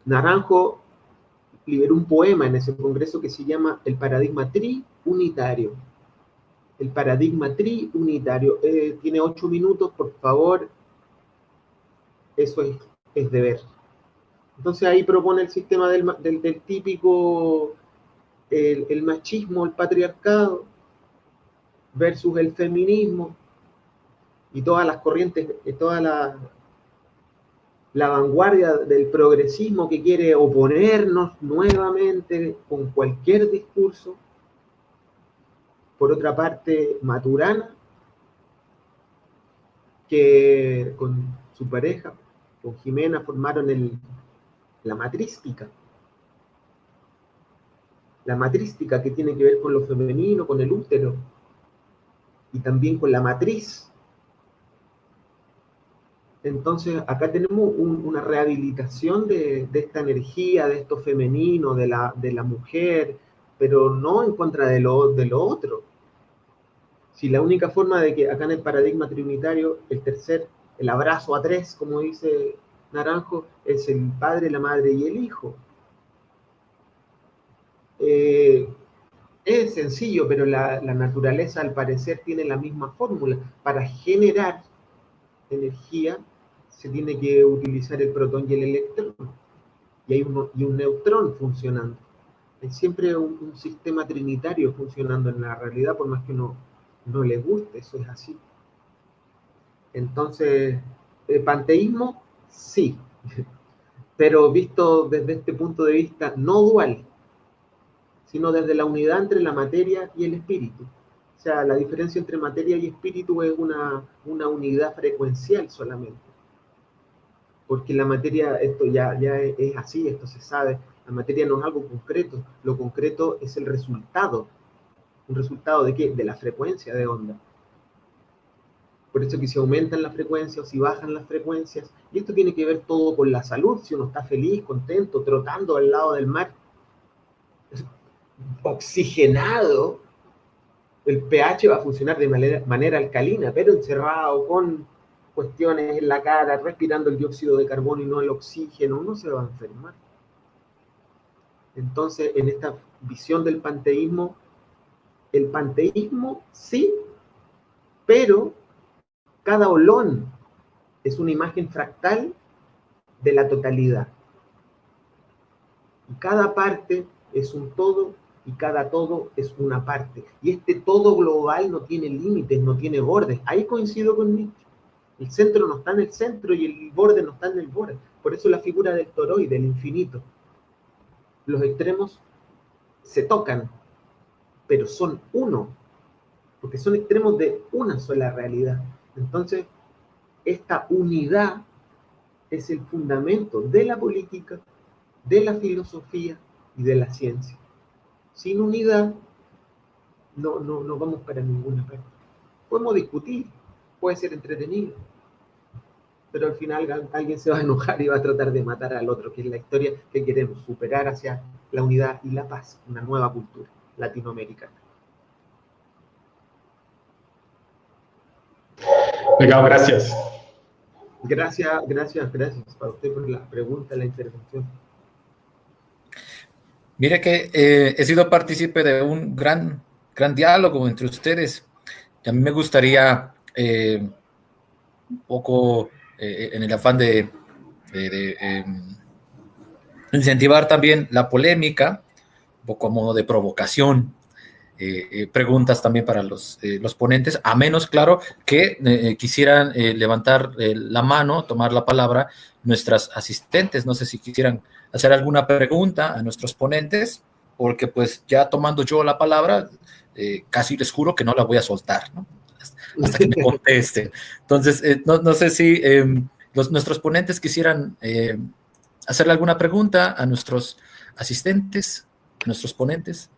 Naranjo liberó un poema en ese congreso que se llama El paradigma triunitario. El paradigma triunitario. Tiene 8 minutos, por favor. Eso es deber. Entonces ahí propone el sistema del típico, el machismo, el patriarcado, versus el feminismo, y todas las corrientes, toda la vanguardia del progresismo que quiere oponernos nuevamente con cualquier discurso. Por otra parte, Maturana, que con su pareja, con Jimena, formaron la matrística. La matrística, que tiene que ver con lo femenino, con el útero, y también con la matriz. Entonces, acá tenemos una rehabilitación de esta energía, de esto femenino, de la mujer, pero no en contra de lo otro. Si la única forma de que acá en el paradigma trinitario, el abrazo a 3, como dice Naranjo, es el padre, la madre y el hijo. Es sencillo, pero la naturaleza al parecer tiene la misma fórmula. Para generar energía se tiene que utilizar el protón y el electrón, y hay un neutrón funcionando. Hay siempre un sistema trinitario funcionando en la realidad, por más que no le guste, eso es así. Entonces, ¿el panteísmo? Sí, pero visto desde este punto de vista no dual, sino desde la unidad entre la materia y el espíritu. O sea, la diferencia entre materia y espíritu es una unidad frecuencial solamente. Porque la materia, esto ya es así, esto se sabe, la materia no es algo concreto, lo concreto es el resultado. ¿Un resultado de qué? De la frecuencia de onda. Por eso que si aumentan las frecuencias o si bajan las frecuencias, y esto tiene que ver todo con la salud, si uno está feliz, contento, trotando al lado del mar, oxigenado, el pH va a funcionar de manera alcalina, pero encerrado con cuestiones en la cara, respirando el dióxido de carbono y no el oxígeno, uno se va a enfermar. Entonces, en esta visión del panteísmo, el panteísmo sí, pero cada holón es una imagen fractal de la totalidad. Y cada parte es un todo, y cada todo es una parte. Y este todo global no tiene límites, no tiene bordes. Ahí coincido con Nietzsche. El centro no está en el centro y el borde no está en el borde. Por eso la figura del toroide, del infinito. Los extremos se tocan, pero son uno, porque son extremos de una sola realidad. Entonces, esta unidad es el fundamento de la política, de la filosofía y de la ciencia. Sin unidad, no vamos para ninguna parte. Podemos discutir, puede ser entretenido, pero al final alguien se va a enojar y va a tratar de matar al otro, que es la historia que queremos, superar hacia la unidad y la paz, una nueva cultura latinoamericana. Legal, gracias. Gracias para usted por la pregunta, la intervención. Mire que he sido partícipe de un gran diálogo entre ustedes. Y a mí me gustaría un poco en el afán de incentivar también la polémica, un poco a modo de provocación, preguntas también para los ponentes, a menos, claro, que quisieran levantar la mano, tomar la palabra nuestras asistentes. No sé si quisieran hacer alguna pregunta a nuestros ponentes. porque pues ya tomando yo la palabra, casi les juro que no la voy a soltar, ¿no? Hasta que me contesten. Entonces, no sé si nuestros ponentes quisieran hacerle alguna pregunta a nuestros asistentes, a nuestros ponentes.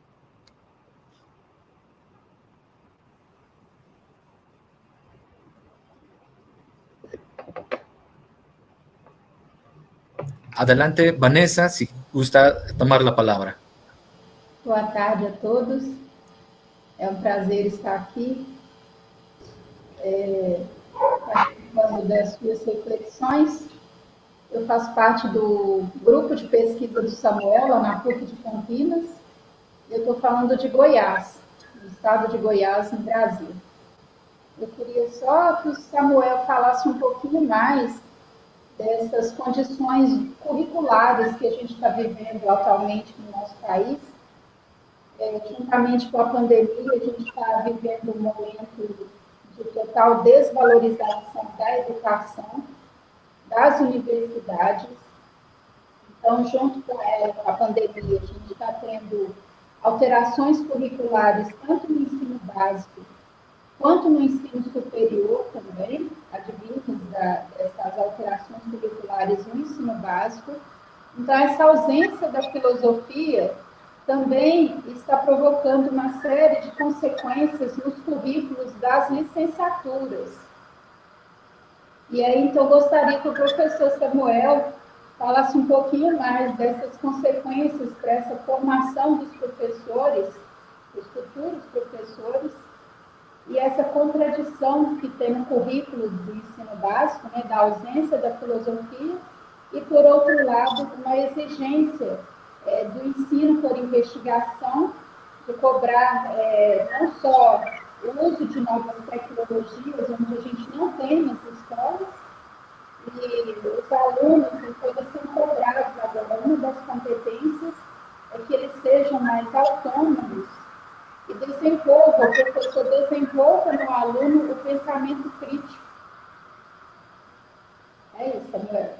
Adelante, Vanessa, si gusta tomar la palabra. Boa tarde a todos. É um prazer estar aqui, participando das suas reflexões. Eu faço parte do grupo de pesquisa do Samuel, lá na PUC de Campinas. Eu estou falando de Goiás, no estado de Goiás, no Brasil. Eu queria só que o Samuel falasse um pouquinho mais dessas condições curriculares que a gente está vivendo atualmente no nosso país. Juntamente com a pandemia, a gente está vivendo um momento de total desvalorização da educação, das universidades. Então, junto com a pandemia, a gente está tendo alterações curriculares, tanto no ensino básico, quanto no ensino superior também, advindas dessas alterações curriculares no ensino básico. Então, essa ausência da filosofia também está provocando uma série de consequências nos currículos das licenciaturas. E aí, então, eu gostaria que o professor Samuel falasse um pouquinho mais dessas consequências para essa formação dos professores, dos futuros professores, e essa contradição que tem no currículo do ensino básico, né, da ausência da filosofia, e, por outro lado, uma exigência do ensino por investigação, de cobrar não só o uso de novas tecnologias, onde a gente não tem nas escolas, e os alunos, então, são cobrados agora. Uma das competências é que eles sejam mais autônomos e desenvolvam, o professor desenvolva no aluno o pensamento crítico. É isso, Samuel.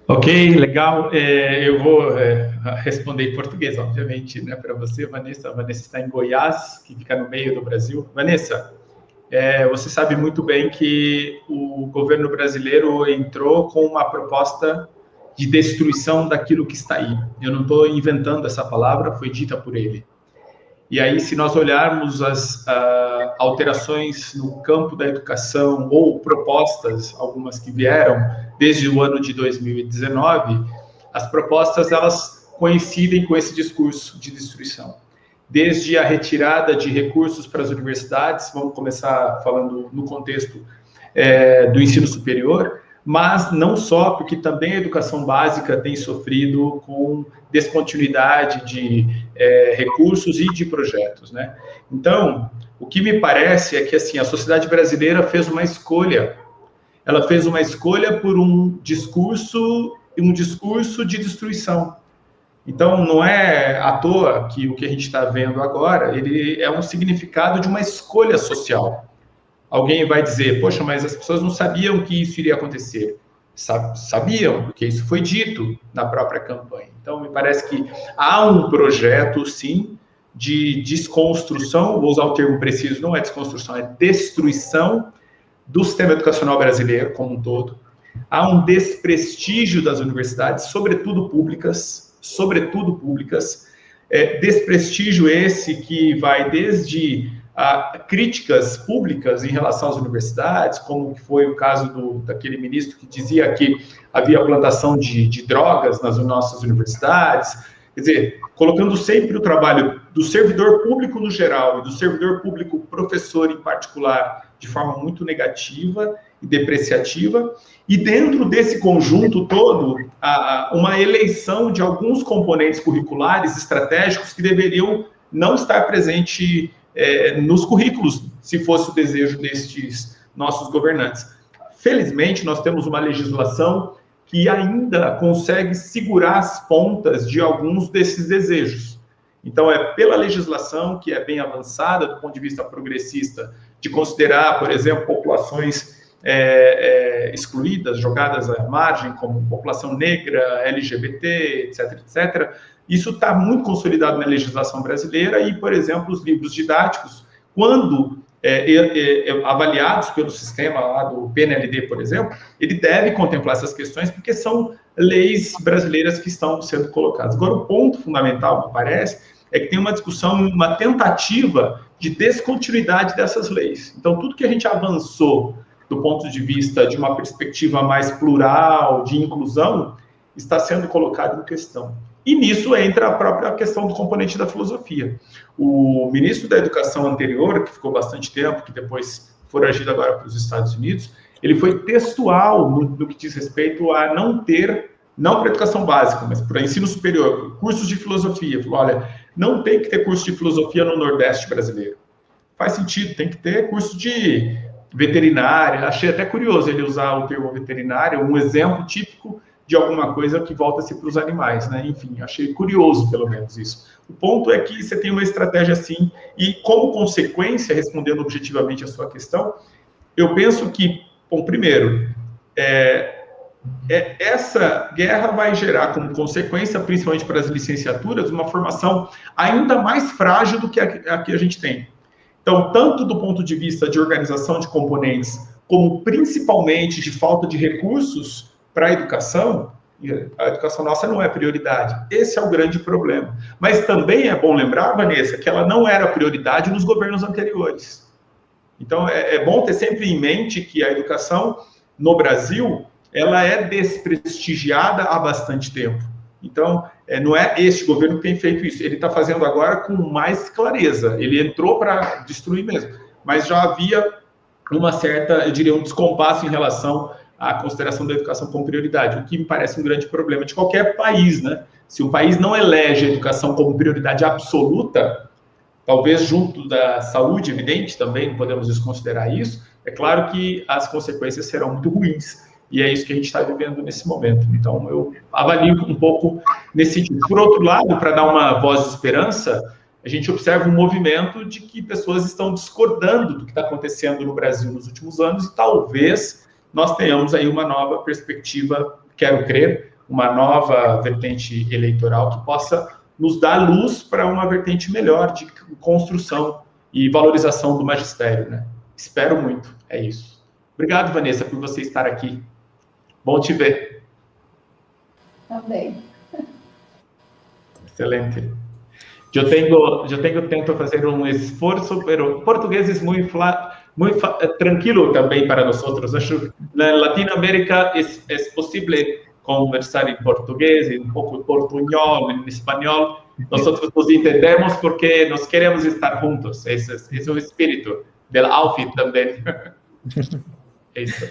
Ok, legal. Eu vou responder em português, obviamente, né, para você, Vanessa. A Vanessa está em Goiás, que fica no meio do Brasil. Vanessa, você sabe muito bem que o governo brasileiro entrou com uma proposta de destruição daquilo que está aí. Eu não estou inventando essa palavra, foi dita por ele. E aí, se nós olharmos as alterações no campo da educação, ou propostas, algumas que vieram desde o ano de 2019, as propostas, elas coincidem com esse discurso de destruição. Desde a retirada de recursos para as universidades, vamos começar falando no contexto do ensino superior, mas não só, porque também a educação básica tem sofrido com descontinuidade de recursos e de projetos, né? Então, o que me parece é que, assim, a sociedade brasileira fez uma escolha. Ela fez uma escolha por um discurso de destruição. Então, não é à toa que o que a gente está vendo agora, ele é um significado de uma escolha social. Alguém vai dizer, poxa, mas as pessoas não sabiam que isso iria acontecer. Sabiam, porque isso foi dito na própria campanha. Então, me parece que há um projeto, sim, de desconstrução, vou usar o termo preciso, não é desconstrução, é destruição do sistema educacional brasileiro como um todo. Há um desprestígio das universidades, sobretudo públicas, desprestígio esse que vai desde críticas públicas em relação às universidades, como foi o caso daquele ministro que dizia que havia plantação de drogas nas nossas universidades, quer dizer, colocando sempre o trabalho do servidor público no geral e do servidor público professor em particular de forma muito negativa e depreciativa, e dentro desse conjunto todo, uma eleição de alguns componentes curriculares estratégicos que deveriam não estar presente nos currículos, se fosse o desejo destes nossos governantes. Felizmente, nós temos uma legislação que ainda consegue segurar as pontas de alguns desses desejos. Então, é pela legislação, que é bem avançada do ponto de vista progressista, de considerar, por exemplo, populações excluídas, jogadas à margem, como população negra, LGBT, etc., etc. Isso está muito consolidado na legislação brasileira e, por exemplo, os livros didáticos, quando avaliados pelo sistema lá do PNLD, por exemplo, ele deve contemplar essas questões porque são leis brasileiras que estão sendo colocadas. Agora, o ponto fundamental, me parece, é que tem uma discussão, uma tentativa de descontinuidade dessas leis. Então, tudo que a gente avançou do ponto de vista de uma perspectiva mais plural, de inclusão, está sendo colocado em questão. E nisso entra a própria questão do componente da filosofia. O ministro da Educação anterior, que ficou bastante tempo, que depois foragido agora para os Estados Unidos, ele foi textual no que diz respeito a não ter, não para a educação básica, mas para o ensino superior, cursos de filosofia. Falou, olha, não tem que ter curso de filosofia no Nordeste brasileiro. Faz sentido, tem que ter curso de veterinária. Achei até curioso ele usar o termo veterinário, um exemplo típico de alguma coisa que volta-se para os animais, né? Enfim, achei curioso, pelo menos, isso. O ponto é que você tem uma estratégia assim, e como consequência, respondendo objetivamente a sua questão, eu penso que, bom, primeiro, essa guerra vai gerar como consequência, principalmente para as licenciaturas, uma formação ainda mais frágil do que a que a gente tem. Então, tanto do ponto de vista de organização de componentes, como principalmente de falta de recursos para a educação nossa não é prioridade. Esse é o grande problema. Mas também é bom lembrar, Vanessa, que ela não era prioridade nos governos anteriores. Então, é bom ter sempre em mente que a educação no Brasil, ela é desprestigiada há bastante tempo. Então, não é este governo que tem feito isso. Ele está fazendo agora com mais clareza. Ele entrou para destruir mesmo. Mas já havia uma certa, eu diria, um descompasso em relação à consideração da educação como prioridade, o que me parece um grande problema de qualquer país, né? Se o país não elege a educação como prioridade absoluta, talvez junto da saúde, evidente, também podemos desconsiderar isso, é claro que as consequências serão muito ruins. E é isso que a gente está vivendo nesse momento. Então, eu avalio um pouco nesse sentido. Por outro lado, para dar uma voz de esperança, a gente observa um movimento de que pessoas estão discordando do que está acontecendo no Brasil nos últimos anos e talvez nós tenhamos aí uma nova perspectiva, quero crer, uma nova vertente eleitoral que possa nos dar luz para uma vertente melhor de construção e valorização do magistério, né? Espero muito, é isso. Obrigado, Vanessa, por você estar aqui. Bom te ver. Também. Excelente. Tento fazer um esforço, mas português é muito tranquilo também para nós. Acho na Latinoamérica é possível conversar em português, um pouco em portunhol, em espanhol. Nós nos entendemos porque nós queremos estar juntos. Esse é o espírito do outfit também. Eso.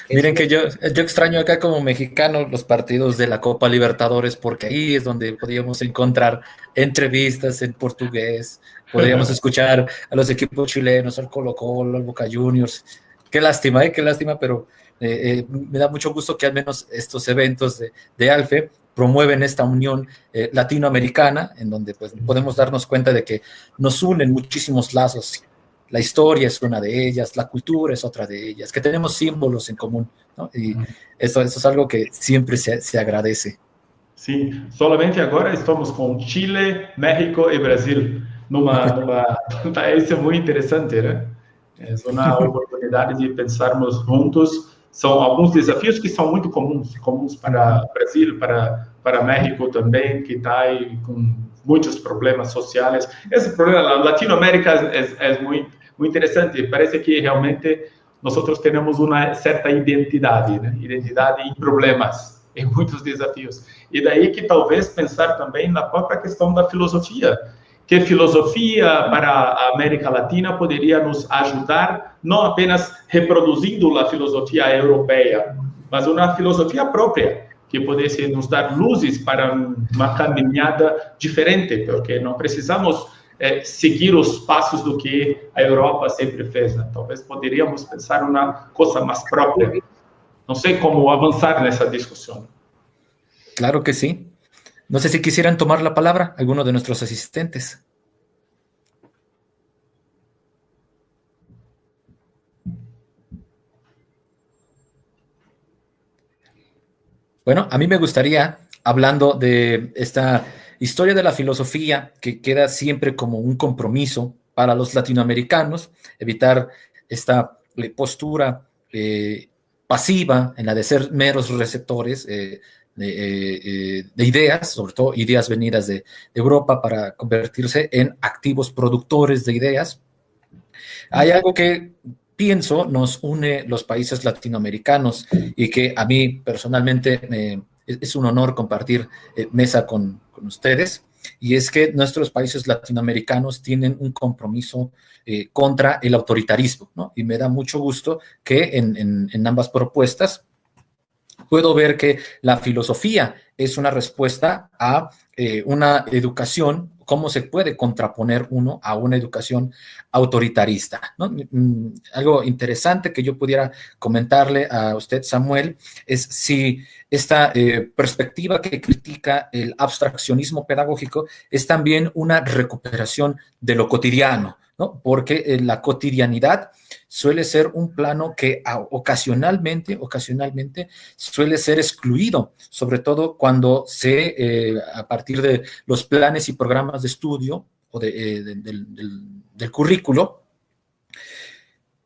Miren que yo extraño acá como mexicano los partidos de la Copa Libertadores porque ahí es donde podíamos encontrar entrevistas en portugués, podríamos escuchar a los equipos chilenos, al Colo-Colo, al Boca Juniors. Qué lástima, pero me da mucho gusto que al menos estos eventos de ALFE promueven esta unión latinoamericana en donde pues, podemos darnos cuenta de que nos unen muchísimos lazos. La historia es una de ellas, la cultura es otra de ellas, que tenemos símbolos en común, ¿no? Y eso es algo que siempre se agradece. Sim, solamente agora estamos com Chile, México e Brasil. Isso é muito interessante, né? É uma oportunidade de pensarmos juntos. São alguns desafios que são muito comuns para Brasil, para México também, que está aí com muitos problemas sociais. Esse problema na Latinoamérica é muito interessante. Parece que realmente nós temos uma certa identidade, né? Identidade em problemas, em muitos desafios. E daí que talvez pensar também na própria questão da filosofia. Que filosofia para a América Latina poderia nos ajudar, não apenas reproduzindo a filosofia europeia, mas uma filosofia própria, que pudesse nos dar luzes para uma caminhada diferente, porque não precisamos seguir os passos do que a Europa sempre fez, né? Talvez poderíamos pensar uma coisa mais própria. Não sei como avançar nessa discussão. Claro que sí. No sé si quisieran tomar la palabra alguno de nuestros asistentes. Bueno, a mí me gustaría, hablando de esta historia de la filosofía, que queda siempre como un compromiso para los latinoamericanos, evitar esta postura pasiva en la de ser meros receptores de ideas, sobre todo ideas venidas de Europa, para convertirse en activos productores de ideas. Hay algo que pienso nos une los países latinoamericanos y que a mí personalmente es un honor compartir mesa con ustedes, y es que nuestros países latinoamericanos tienen un compromiso contra el autoritarismo, ¿no? Y me da mucho gusto que en ambas propuestas puedo ver que la filosofía es una respuesta a una educación, cómo se puede contraponer uno a una educación autoritarista, ¿no? Algo interesante que yo pudiera comentarle a usted, Samuel, es si esta perspectiva que critica el abstraccionismo pedagógico es también una recuperación de lo cotidiano, ¿no? Porque la cotidianidad suele ser un plano que ocasionalmente suele ser excluido, sobre todo cuando a partir de los planes y programas de estudio o del currículo,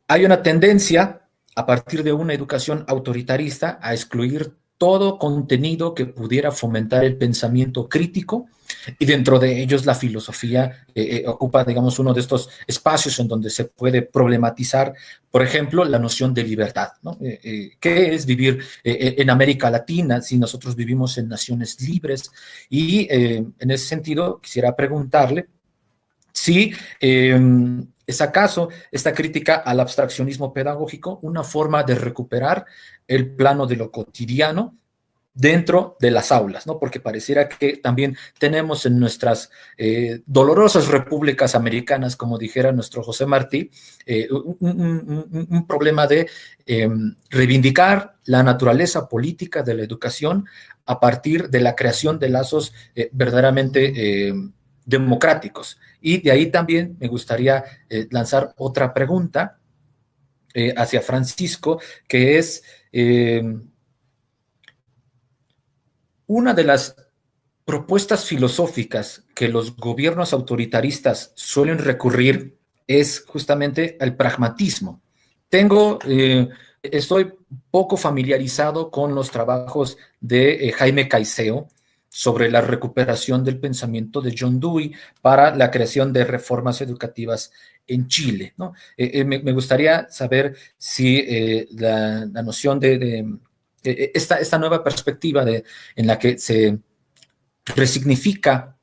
hay una tendencia a partir de una educación autoritarista a excluir todo contenido que pudiera fomentar el pensamiento crítico, y dentro de ellos la filosofía ocupa, digamos, uno de estos espacios en donde se puede problematizar, por ejemplo, la noción de libertad, ¿no? ¿Qué es vivir en América Latina si nosotros vivimos en naciones libres? Y en ese sentido quisiera preguntarle si ¿es acaso esta crítica al abstraccionismo pedagógico una forma de recuperar el plano de lo cotidiano dentro de las aulas, ¿no? Porque pareciera que también tenemos en nuestras dolorosas repúblicas americanas, como dijera nuestro José Martí, un problema de reivindicar la naturaleza política de la educación a partir de la creación de lazos verdaderamente democráticos. Y de ahí también me gustaría lanzar otra pregunta hacia Francisco, que es una de las propuestas filosóficas que los gobiernos autoritaristas suelen recurrir es justamente al pragmatismo. Estoy poco familiarizado con los trabajos de Jaime Caicedo sobre la recuperación del pensamiento de John Dewey para la creación de reformas educativas en Chile, ¿no? Me gustaría saber si la noción esta nueva perspectiva en la que se resignifica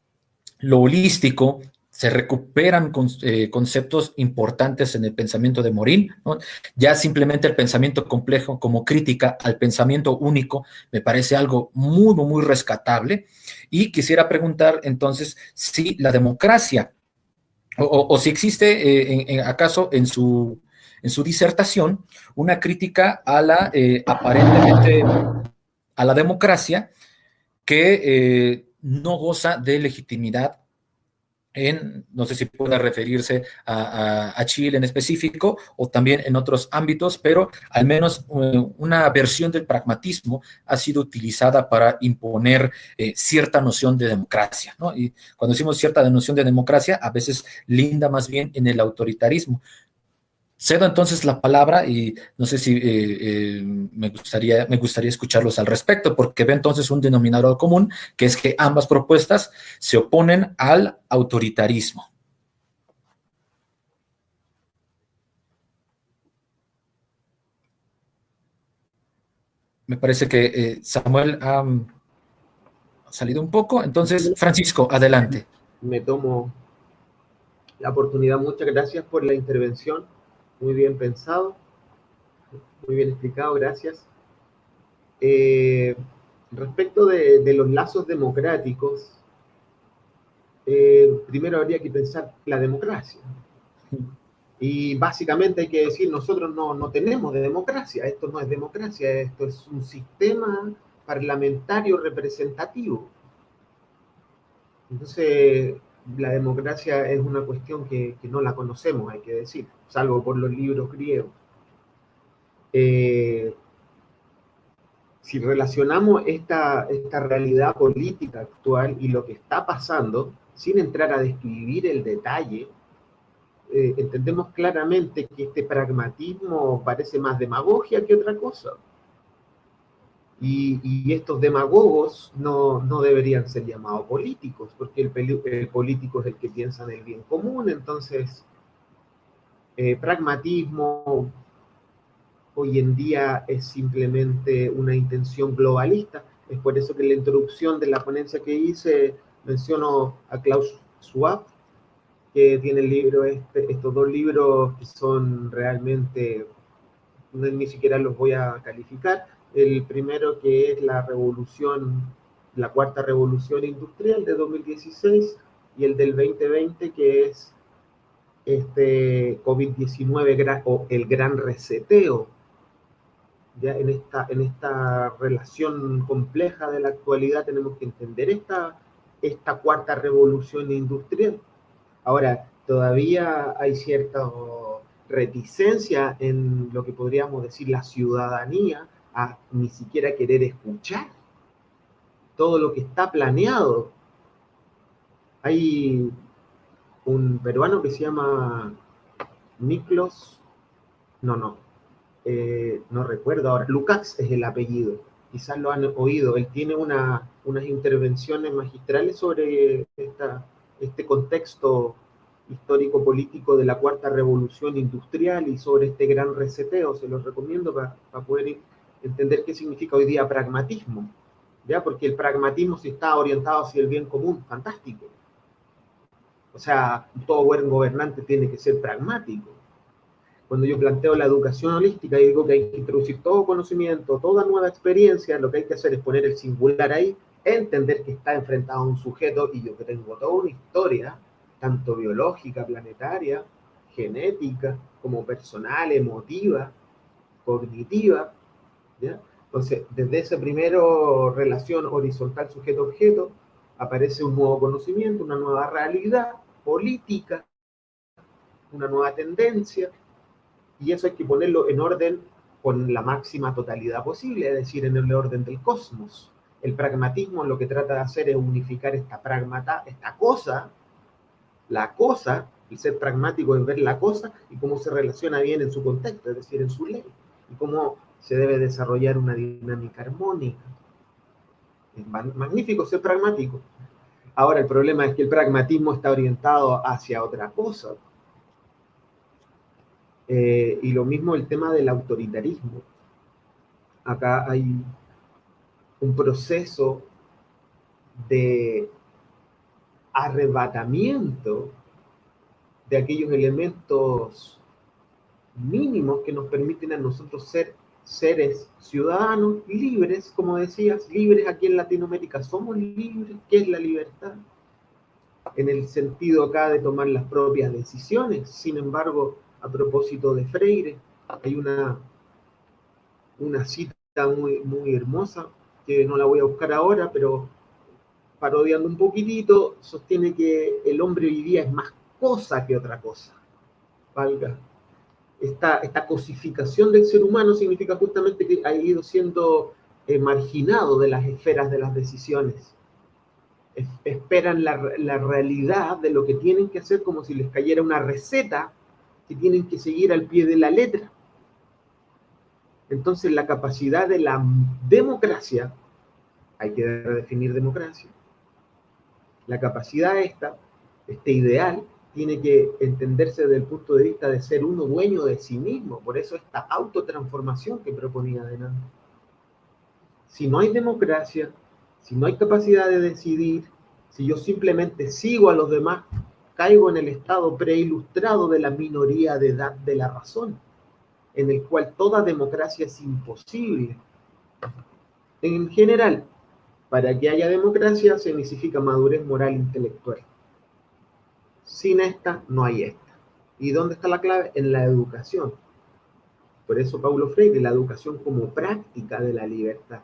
lo holístico, se recuperan conceptos importantes en el pensamiento de Morin, ¿no? Ya simplemente el pensamiento complejo como crítica al pensamiento único me parece algo muy, muy rescatable. Y quisiera preguntar entonces si la democracia, o si existe acaso en su disertación una crítica a la aparentemente a la democracia que no goza de legitimidad no sé si pueda referirse a Chile en específico o también en otros ámbitos, pero al menos una versión del pragmatismo ha sido utilizada para imponer cierta noción de democracia, ¿no? Y cuando decimos cierta noción de democracia, a veces linda más bien en el autoritarismo. Cedo entonces la palabra y no sé si me gustaría escucharlos al respecto, porque veo entonces un denominador común, que es que ambas propuestas se oponen al autoritarismo. Me parece que Samuel ha salido un poco, entonces Francisco, adelante. Me tomo la oportunidad. Muchas gracias por la intervención. Muy bien pensado, muy bien explicado, gracias. Respecto de los lazos democráticos, primero habría que pensar la democracia. Y básicamente hay que decir, nosotros no tenemos de democracia, esto no es democracia, esto es un sistema parlamentario representativo. Entonces, la democracia es una cuestión que no la conocemos, hay que decir, salvo por los libros griegos. si relacionamos esta realidad política actual y lo que está pasando, sin entrar a describir el detalle, entendemos claramente que este pragmatismo parece más demagogia que otra cosa. Y estos demagogos no deberían ser llamados políticos, porque el político es el que piensa en el bien común. Entonces, pragmatismo hoy en día es simplemente una intención globalista. Es por eso que en la introducción de la ponencia que hice menciono a Klaus Schwab, que tiene el libro estos dos libros que son realmente, ni siquiera los voy a calificar. El primero, que es la cuarta revolución industrial de 2016, y el del 2020, que es COVID-19 o el gran reseteo. Ya en esta relación compleja de la actualidad tenemos que entender esta cuarta revolución industrial. Ahora, todavía hay cierta reticencia en lo que podríamos decir la ciudadanía a ni siquiera querer escuchar todo lo que está planeado. Hay un peruano que se llama Miklos, no recuerdo ahora, Lukács es el apellido, quizás lo han oído. Él tiene unas intervenciones magistrales sobre este contexto histórico-político de la cuarta revolución industrial y sobre este gran reseteo. Se los recomiendo para poder entender qué significa hoy día pragmatismo, ¿ya? Porque el pragmatismo, si está orientado hacia el bien común, fantástico. O sea, todo buen gobernante tiene que ser pragmático. Cuando yo planteo la educación holística y digo que hay que introducir todo conocimiento, toda nueva experiencia, lo que hay que hacer es poner el singular ahí, entender que está enfrentado a un sujeto, y yo tengo toda una historia, tanto biológica, planetaria, genética, como personal, emotiva, cognitiva, ¿ya? Entonces, desde esa primera relación horizontal sujeto-objeto, aparece un nuevo conocimiento, una nueva realidad política, una nueva tendencia, y eso hay que ponerlo en orden con la máxima totalidad posible, es decir, en el orden del cosmos. El pragmatismo lo que trata de hacer es unificar esta cosa, la cosa. El ser pragmático es ver la cosa y cómo se relaciona bien en su contexto, es decir, en su ley, y cómo se debe desarrollar una dinámica armónica. Es magnífico ser pragmático. Ahora, el problema es que el pragmatismo está orientado hacia otra cosa. Y lo mismo el tema del autoritarismo. Acá hay un proceso de arrebatamiento de aquellos elementos mínimos que nos permiten a nosotros ser seres ciudadanos libres, como decías, libres aquí en Latinoamérica. Somos libres. ¿Qué es la libertad? En el sentido acá de tomar las propias decisiones. Sin embargo, a propósito de Freire, hay una cita muy, muy hermosa, que no la voy a buscar ahora, pero parodiando un poquitito, sostiene que el hombre hoy día es más cosa que otra cosa. Valga. Esta cosificación del ser humano significa justamente que ha ido siendo marginado de las esferas de las decisiones. Esperan la realidad de lo que tienen que hacer como si les cayera una receta que tienen que seguir al pie de la letra. Entonces, la capacidad de la democracia, hay que redefinir democracia, la capacidad este ideal, tiene que entenderse desde el punto de vista de ser uno dueño de sí mismo. Por eso esta autotransformación que proponía adelante. Si no hay democracia, si no hay capacidad de decidir, si yo simplemente sigo a los demás, caigo en el estado preilustrado de la minoría de edad de la razón, en el cual toda democracia es imposible. En general, para que haya democracia se necesita madurez moral e intelectual. Sin esta, no hay esta. ¿Y dónde está la clave? En la educación. Por eso Paulo Freire, la educación como práctica de la libertad.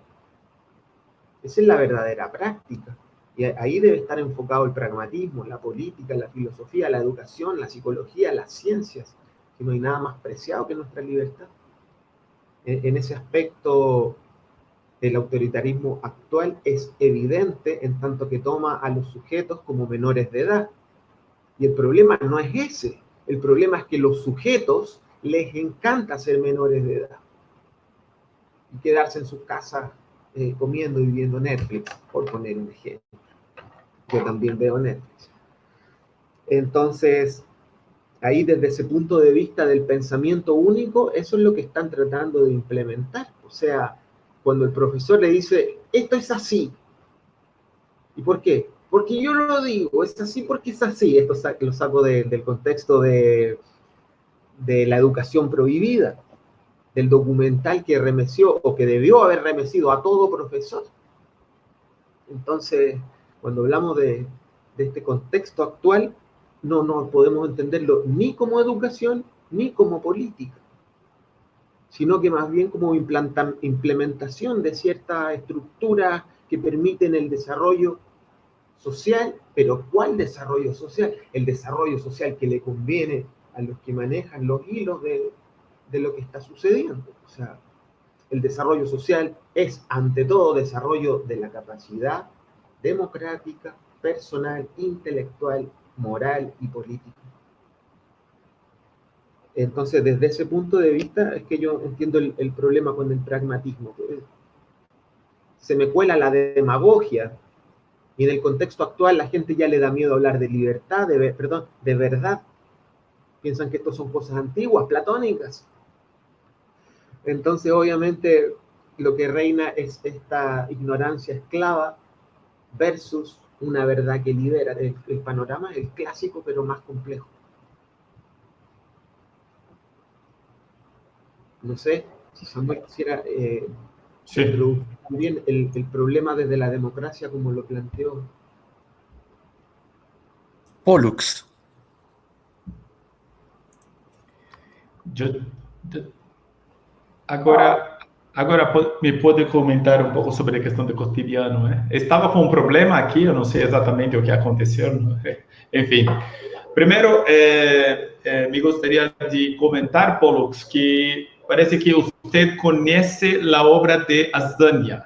Esa es la verdadera práctica. Y ahí debe estar enfocado el pragmatismo, la política, la filosofía, la educación, la psicología, las ciencias, que no hay nada más preciado que nuestra libertad. En ese aspecto, el autoritarismo actual es evidente en tanto que toma a los sujetos como menores de edad. Y el problema no es ese. El problema es que los sujetos les encanta ser menores de edad y quedarse en sus casas comiendo y viendo Netflix, por poner un ejemplo. Yo también veo Netflix. Entonces, ahí desde ese punto de vista del pensamiento único, eso es lo que están tratando de implementar. O sea, cuando el profesor le dice, esto es así. ¿Y por qué? Porque yo lo digo, es así porque es así. Esto lo saco del contexto de la educación prohibida, del documental que remeció o que debió haber remecido a todo profesor. Entonces, cuando hablamos de este contexto actual, no podemos entenderlo ni como educación ni como política, sino que más bien como implementación de ciertas estructuras que permiten el desarrollo social. Pero ¿cuál desarrollo social? El desarrollo social que le conviene a los que manejan los hilos de lo que está sucediendo. O sea, el desarrollo social es ante todo desarrollo de la capacidad democrática, personal, intelectual, moral y política. Entonces, desde ese punto de vista es que yo entiendo el problema con el pragmatismo. Se me cuela la demagogia, y en el contexto actual la gente ya le da miedo hablar de libertad, de verdad. Piensan que esto son cosas antiguas, platónicas. Entonces, obviamente, lo que reina es esta ignorancia esclava versus una verdad que libera. El panorama es el clásico, pero más complejo. No sé si Samuel quisiera introducir también el problema desde la democracia, como lo planteó Pollux. Agora me pode comentar um pouco sobre a questão do cotidiano, né? Estava com um problema aqui, eu não sei exatamente o que aconteceu, né? Enfim. Primeiro, me gostaria de comentar, Pollux, que parece que você conhece a obra de Azania.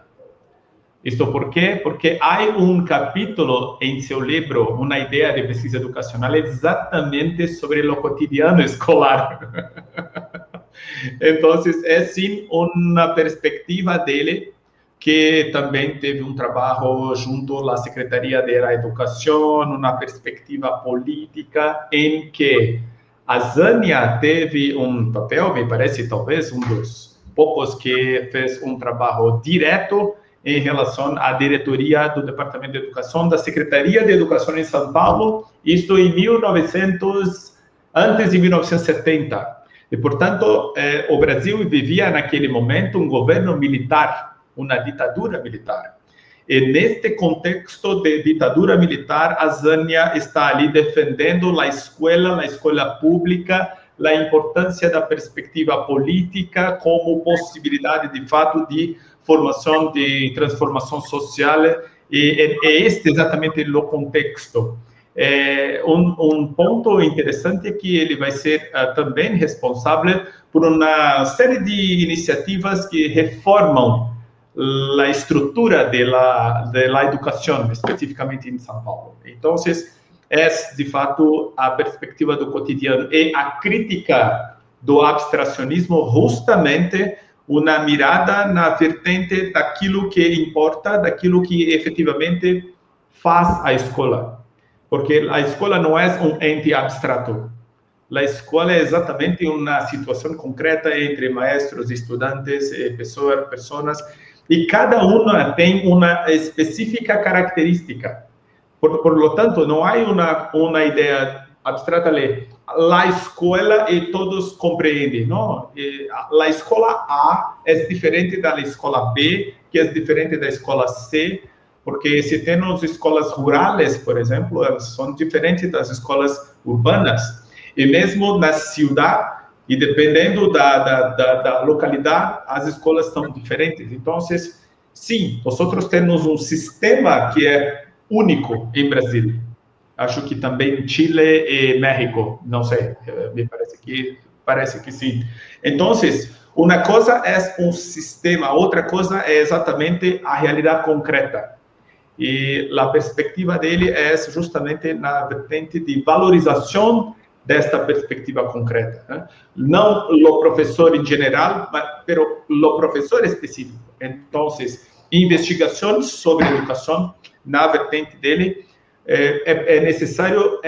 Isto por quê? Porque há um capítulo em seu livro, uma ideia de pesquisa educacional, exatamente sobre o cotidiano escolar. Então, é sim uma perspectiva dele, que também teve um trabalho junto à Secretaria da Educação, uma perspectiva política, em que a Zânia teve um papel, me parece, talvez, um dos poucos que fez um trabalho direto em relação à diretoria do Departamento de Educação da Secretaria de Educação em São Paulo, isto em antes de 1970. E, portanto, o Brasil vivia naquele momento um governo militar, uma ditadura militar. E neste contexto de ditadura militar, a Zânia está ali defendendo a escola pública, a importância da perspectiva política como possibilidade, de fato, de formação, de transformação social. E este é exatamente o contexto. Um ponto interessante é que ele vai ser também responsável por uma série de iniciativas que reformam a estrutura da educação, especificamente em São Paulo. Então, é, de fato, a perspectiva do cotidiano e a crítica do abstracionismo, justamente uma mirada na vertente daquilo que importa, daquilo que efetivamente faz a escola. Porque a escola não é um ente abstrato. A escola é exatamente uma situação concreta entre maestros, estudantes, pessoas, e cada uma tem uma específica característica. Por lo tanto, não há uma ideia abstrata ali. A escola e todos compreendem, não? A escola A é diferente da escola B, que é diferente da escola C, porque se temos escolas rurais, por exemplo, elas são diferentes das escolas urbanas. E mesmo na cidade, e dependendo da localidade, as escolas são diferentes. Então, sim, nós temos um sistema que é único em Brasil. Acho que também Chile e México, não sei, me parece que sim. Então, Uma coisa é um sistema, outra coisa é exatamente a realidade concreta. E a perspectiva dele é justamente na vertente de valorização desta perspectiva concreta, né? Não o professor em geral, mas o professor específico. Então, investigações sobre educação na vertente dele é necessário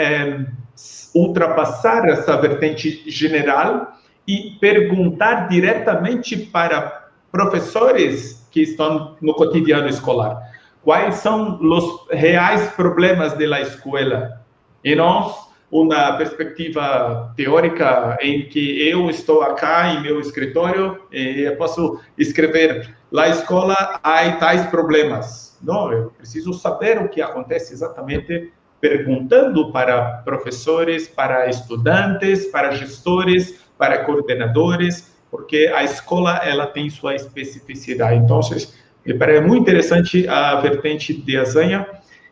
ultrapassar essa vertente geral e perguntar diretamente para professores que estão no cotidiano escolar quais são os reais problemas da escola e não uma perspectiva teórica em que eu estou aqui em meu escritório e eu posso escrever na escola há tais problemas. Não, eu preciso saber o que acontece exatamente perguntando para professores, para estudantes, para gestores, para coordenadores, porque a escola ela tem sua especificidade. Então, me parece muito interessante a vertente de Azaña.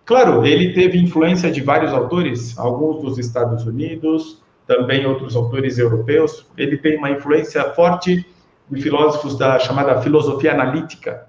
Claro, ele teve influência de vários autores, alguns dos Estados Unidos, também outros autores europeus. Ele tem uma influência forte de filósofos da chamada filosofia analítica.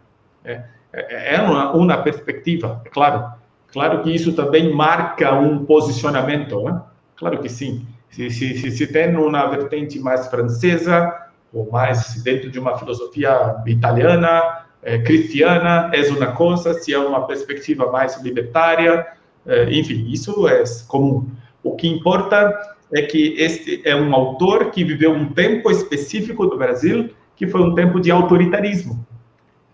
É uma perspectiva, é claro. Claro que isso também marca um posicionamento, né? Claro que sim. Se tem uma vertente mais francesa, ou mais dentro de uma filosofia italiana, cristiana, é uma coisa, se é uma perspectiva mais libertária, enfim, isso é comum. O que importa é que este é um autor que viveu um tempo específico do Brasil, que foi um tempo de autoritarismo.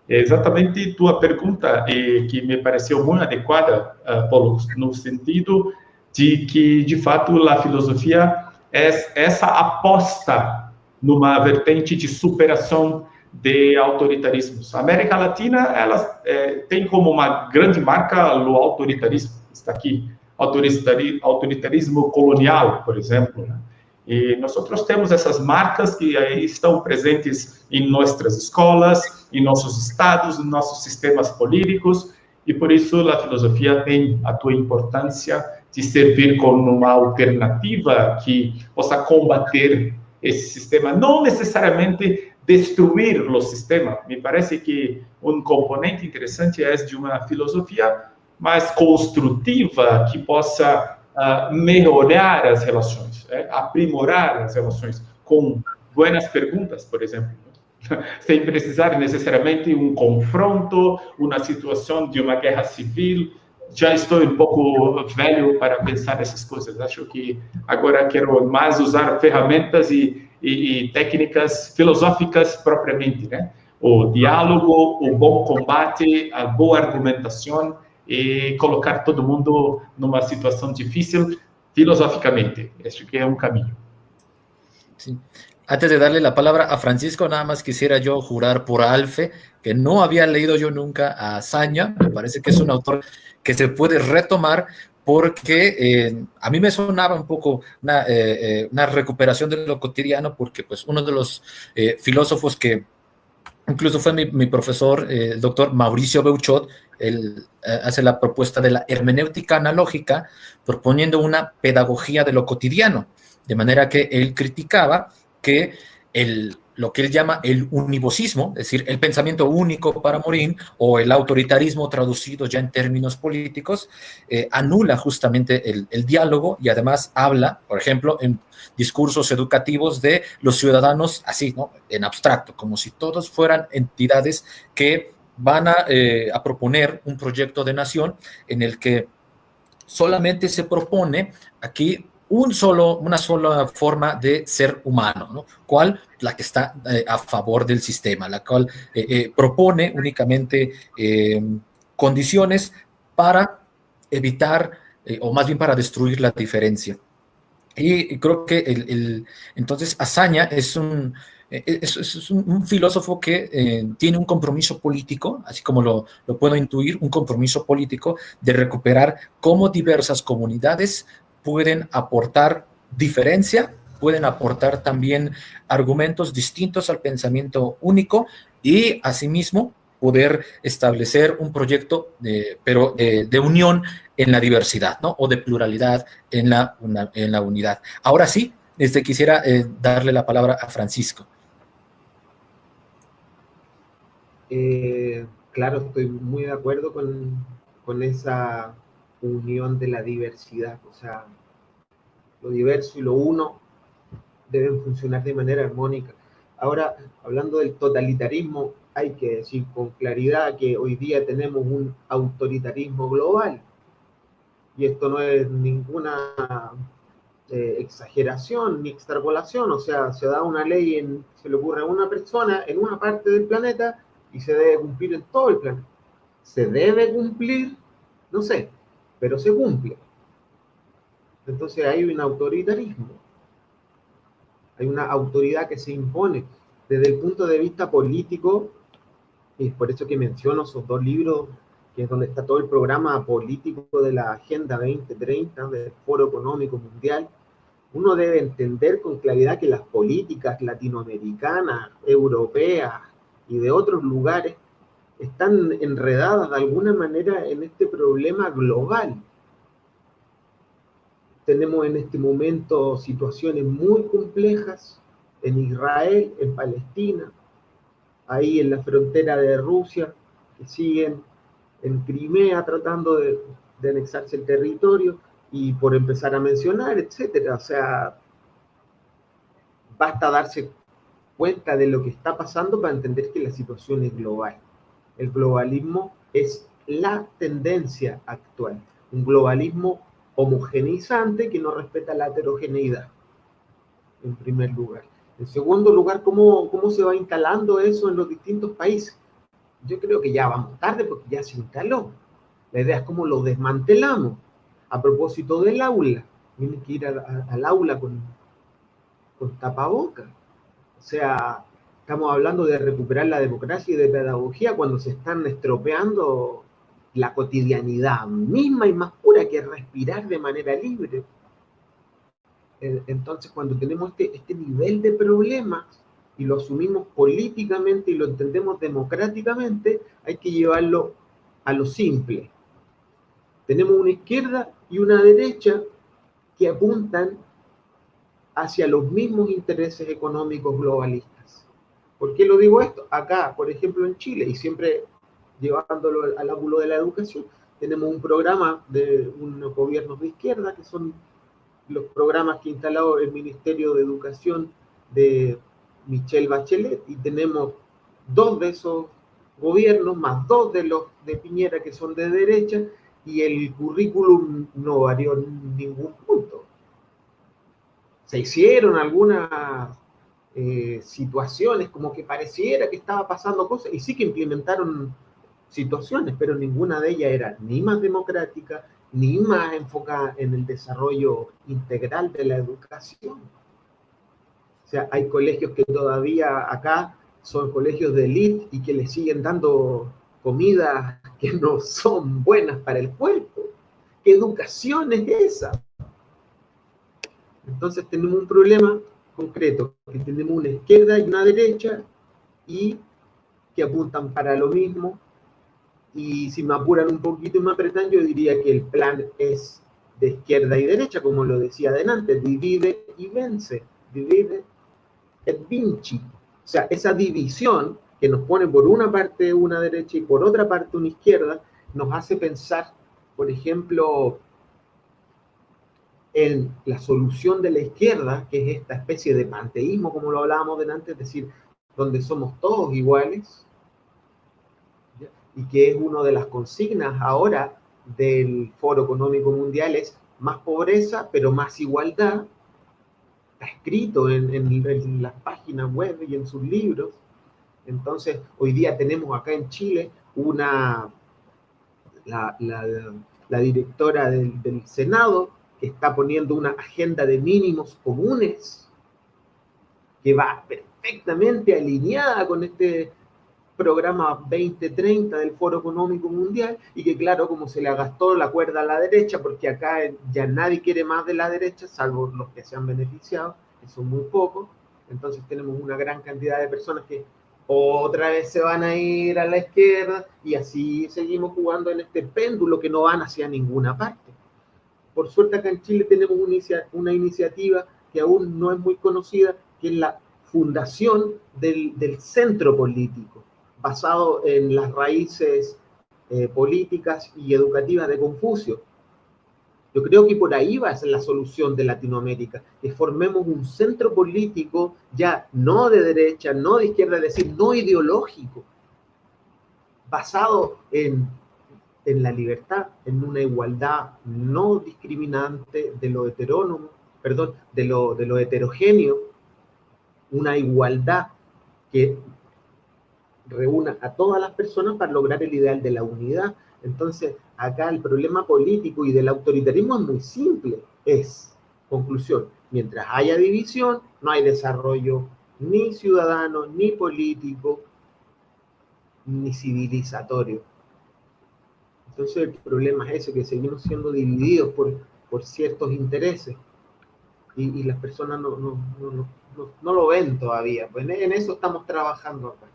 É exatamente tua pergunta, que me pareceu muito adequada, Paulo, no sentido de que, de fato, a filosofia é essa aposta numa vertente de superação de autoritarismos. A América Latina, ela tem como uma grande marca o autoritarismo. Está aqui, autoritarismo colonial, por exemplo, né? E nós temos essas marcas que aí estão presentes em nossas escolas, em nossos estados, em nossos sistemas políticos, e por isso a filosofia tem a tua importância de servir como uma alternativa que possa combater esse sistema, não necessariamente destruir o sistema. Me parece que um componente interessante é de uma filosofia mais construtiva, que possa melhorar as relações, aprimorar as relações com boas perguntas, por exemplo, sem precisar necessariamente um confronto, uma situação de uma guerra civil. Já estou um pouco velho para pensar essas coisas. Acho que agora quero mais usar ferramentas e técnicas filosóficas propriamente, né? O diálogo, o bom combate, a boa argumentação e colocar todo mundo numa situação difícil filosoficamente. Acho que é un caminho. Sí. Antes de darle la palabra a Francisco, nada más quisiera yo jurar por Alfe, que no había leído yo nunca a Azaña. Me parece que es un autor que se puede retomar porque a mí me sonaba un poco una recuperación de lo cotidiano, porque pues uno de los filósofos que incluso fue mi profesor, el doctor Mauricio Beuchot, él hace la propuesta de la hermenéutica analógica, proponiendo una pedagogía de lo cotidiano, de manera que él criticaba que lo que él llama el univocismo, es decir, el pensamiento único para Morín, o el autoritarismo traducido ya en términos políticos, anula justamente el diálogo y además habla, por ejemplo, en discursos educativos de los ciudadanos así, ¿no? En abstracto, como si todos fueran entidades que van a proponer un proyecto de nación en el que solamente se propone aquí una sola forma de ser humano, ¿no? ¿Cuál? La que está a favor del sistema, la cual propone únicamente condiciones para evitar, o más bien para destruir la diferencia. Y creo que entonces Azaña es un filósofo que tiene un compromiso político, así como lo puedo intuir, un compromiso político de recuperar cómo diversas comunidades pueden aportar diferencia, pueden aportar también argumentos distintos al pensamiento único y asimismo poder establecer un proyecto de unión en la diversidad, ¿no? O de pluralidad en la unidad. Ahora sí, quisiera darle la palabra a Francisco. Claro, estoy muy de acuerdo con esa unión de la diversidad. O sea, lo diverso y lo uno deben funcionar de manera armónica. Ahora, hablando del totalitarismo, hay que decir con claridad que hoy día tenemos un autoritarismo global. Y esto no es ninguna exageración ni extrapolación. O sea, se da una ley, se le ocurre a una persona en una parte del planeta y se debe cumplir en todo el planeta. Se debe cumplir, no sé, pero se cumple. Entonces hay un autoritarismo. Hay una autoridad que se impone. Desde el punto de vista político, y es por eso que menciono esos dos libros, que es donde está todo el programa político de la Agenda 2030, del Foro Económico Mundial, uno debe entender con claridad que las políticas latinoamericanas, europeas y de otros lugares están enredadas de alguna manera en este problema global. Tenemos en este momento situaciones muy complejas en Israel, en Palestina, ahí en la frontera de Rusia, que siguen en Crimea tratando de anexarse el territorio, y por empezar a mencionar, etcétera. O sea, basta darse cuenta de lo que está pasando para entender que la situación es global. El globalismo es la tendencia actual, un globalismo homogeneizante que no respeta la heterogeneidad, en primer lugar. En segundo lugar, ¿cómo se va instalando eso en los distintos países? Yo creo que ya vamos tarde porque ya se instaló. La idea es cómo lo desmantelamos. A propósito del aula, tienen que ir al aula con tapabocas. O sea, estamos hablando de recuperar la democracia y de pedagogía cuando se están estropeando la cotidianidad misma y más pura, que es respirar de manera libre. Entonces, cuando tenemos este nivel de problemas y lo asumimos políticamente y lo entendemos democráticamente, hay que llevarlo a lo simple. Tenemos una izquierda y una derecha que apuntan hacia los mismos intereses económicos globalistas. ¿Por qué lo digo esto? Acá, por ejemplo, en Chile, y siempre llevándolo al ángulo de la educación, tenemos un programa de unos gobiernos de izquierda, que son los programas que ha instalado el Ministerio de Educación de Michelle Bachelet, y tenemos dos de esos gobiernos, más dos de los de Piñera, que son de derecha, y el currículum no varió en ningún punto. Se hicieron algunas situaciones como que pareciera que estaba pasando cosas, y sí que implementaron situaciones, pero ninguna de ellas era ni más democrática, ni más enfocada en el desarrollo integral de la educación. O sea, hay colegios que todavía acá son colegios de élite y que le siguen dando comidas que no son buenas para el cuerpo. ¿Qué educación es esa? Entonces tenemos un problema concreto, que tenemos una izquierda y una derecha, y que apuntan para lo mismo. Y si me apuran un poquito y me apretan, yo diría que el plan es de izquierda y derecha, como lo decía adelante, divide y vence, divide et vinci. O sea, esa división que nos pone por una parte una derecha y por otra parte una izquierda, nos hace pensar, por ejemplo, en la solución de la izquierda, que es esta especie de panteísmo, como lo hablábamos delante, es decir, donde somos todos iguales, y que es una de las consignas ahora del Foro Económico Mundial, es más pobreza, pero más igualdad. Está escrito en las páginas web y en sus libros. Entonces, hoy día tenemos acá en Chile la directora del Senado, que está poniendo una agenda de mínimos comunes, que va perfectamente alineada con este programa 2030 del Foro Económico Mundial, y que claro, como se le gastó la cuerda a la derecha, porque acá ya nadie quiere más de la derecha, salvo los que se han beneficiado, que son muy pocos. Entonces tenemos una gran cantidad de personas que otra vez se van a ir a la izquierda, y así seguimos jugando en este péndulo que no van hacia ninguna parte. Por suerte acá en Chile tenemos una iniciativa que aún no es muy conocida, que es la fundación del centro político, basado en las raíces políticas y educativas de Confucio. Yo creo que por ahí va a ser la solución de Latinoamérica, que formemos un centro político ya no de derecha, no de izquierda, es decir, no ideológico, basado en la libertad, en una igualdad no discriminante de lo heterónomo, perdón, de lo heterogéneo, una igualdad que reúna a todas las personas para lograr el ideal de la unidad. Entonces, acá el problema político y del autoritarismo es muy simple. Es, conclusión, mientras haya división, no hay desarrollo ni ciudadano, ni político, ni civilizatorio. Entonces, el problema es ese, que seguimos siendo divididos por ciertos intereses y las personas no lo ven todavía. Pues en eso estamos trabajando acá.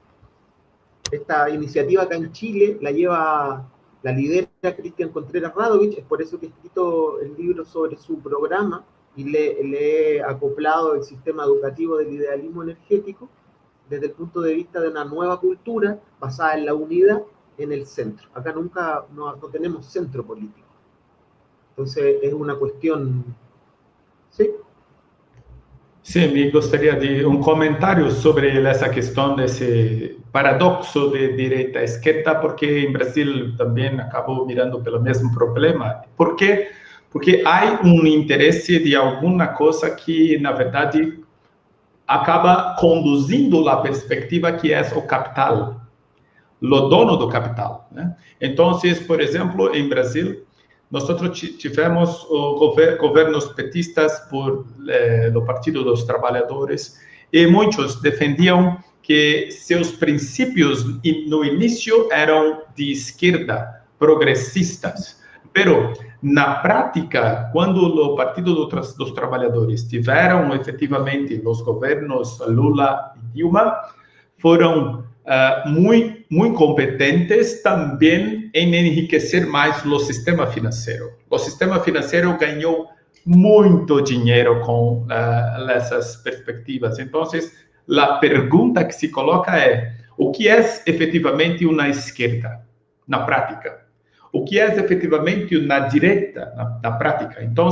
Esta iniciativa acá en Chile la lidera Cristian Contreras Radovich, es por eso que he escrito el libro sobre su programa y le he acoplado el sistema educativo del idealismo energético desde el punto de vista de una nueva cultura basada en la unidad en el centro. Acá no tenemos centro político. Entonces es una cuestión... ¿Sí? Sí, me gustaría de un comentario sobre esa cuestión de ese paradoxo de derecha izquierda, porque en Brasil también acabo mirando pelo mismo problema. ¿Por qué? Porque hay un interés de alguna cosa que, na verdade, acaba conduzindo a perspectiva que é o capital, o dono do capital, né? Então, por exemplo, em Brasil, nós tivemos governos petistas por do Partido dos Trabalhadores e muitos defendiam que seus princípios no início eram de esquerda, progressistas. Pero, na prática, quando o Partido dos Trabalhadores tiveram efetivamente os governos Lula e Dilma, foram muito competentes também em enriquecer mais o sistema financeiro. O sistema financeiro ganhou muito dinheiro com essas perspectivas. Então, a pergunta que se coloca é: o que é efetivamente uma esquerda na prática? O que é efetivamente uma direita na prática? Então,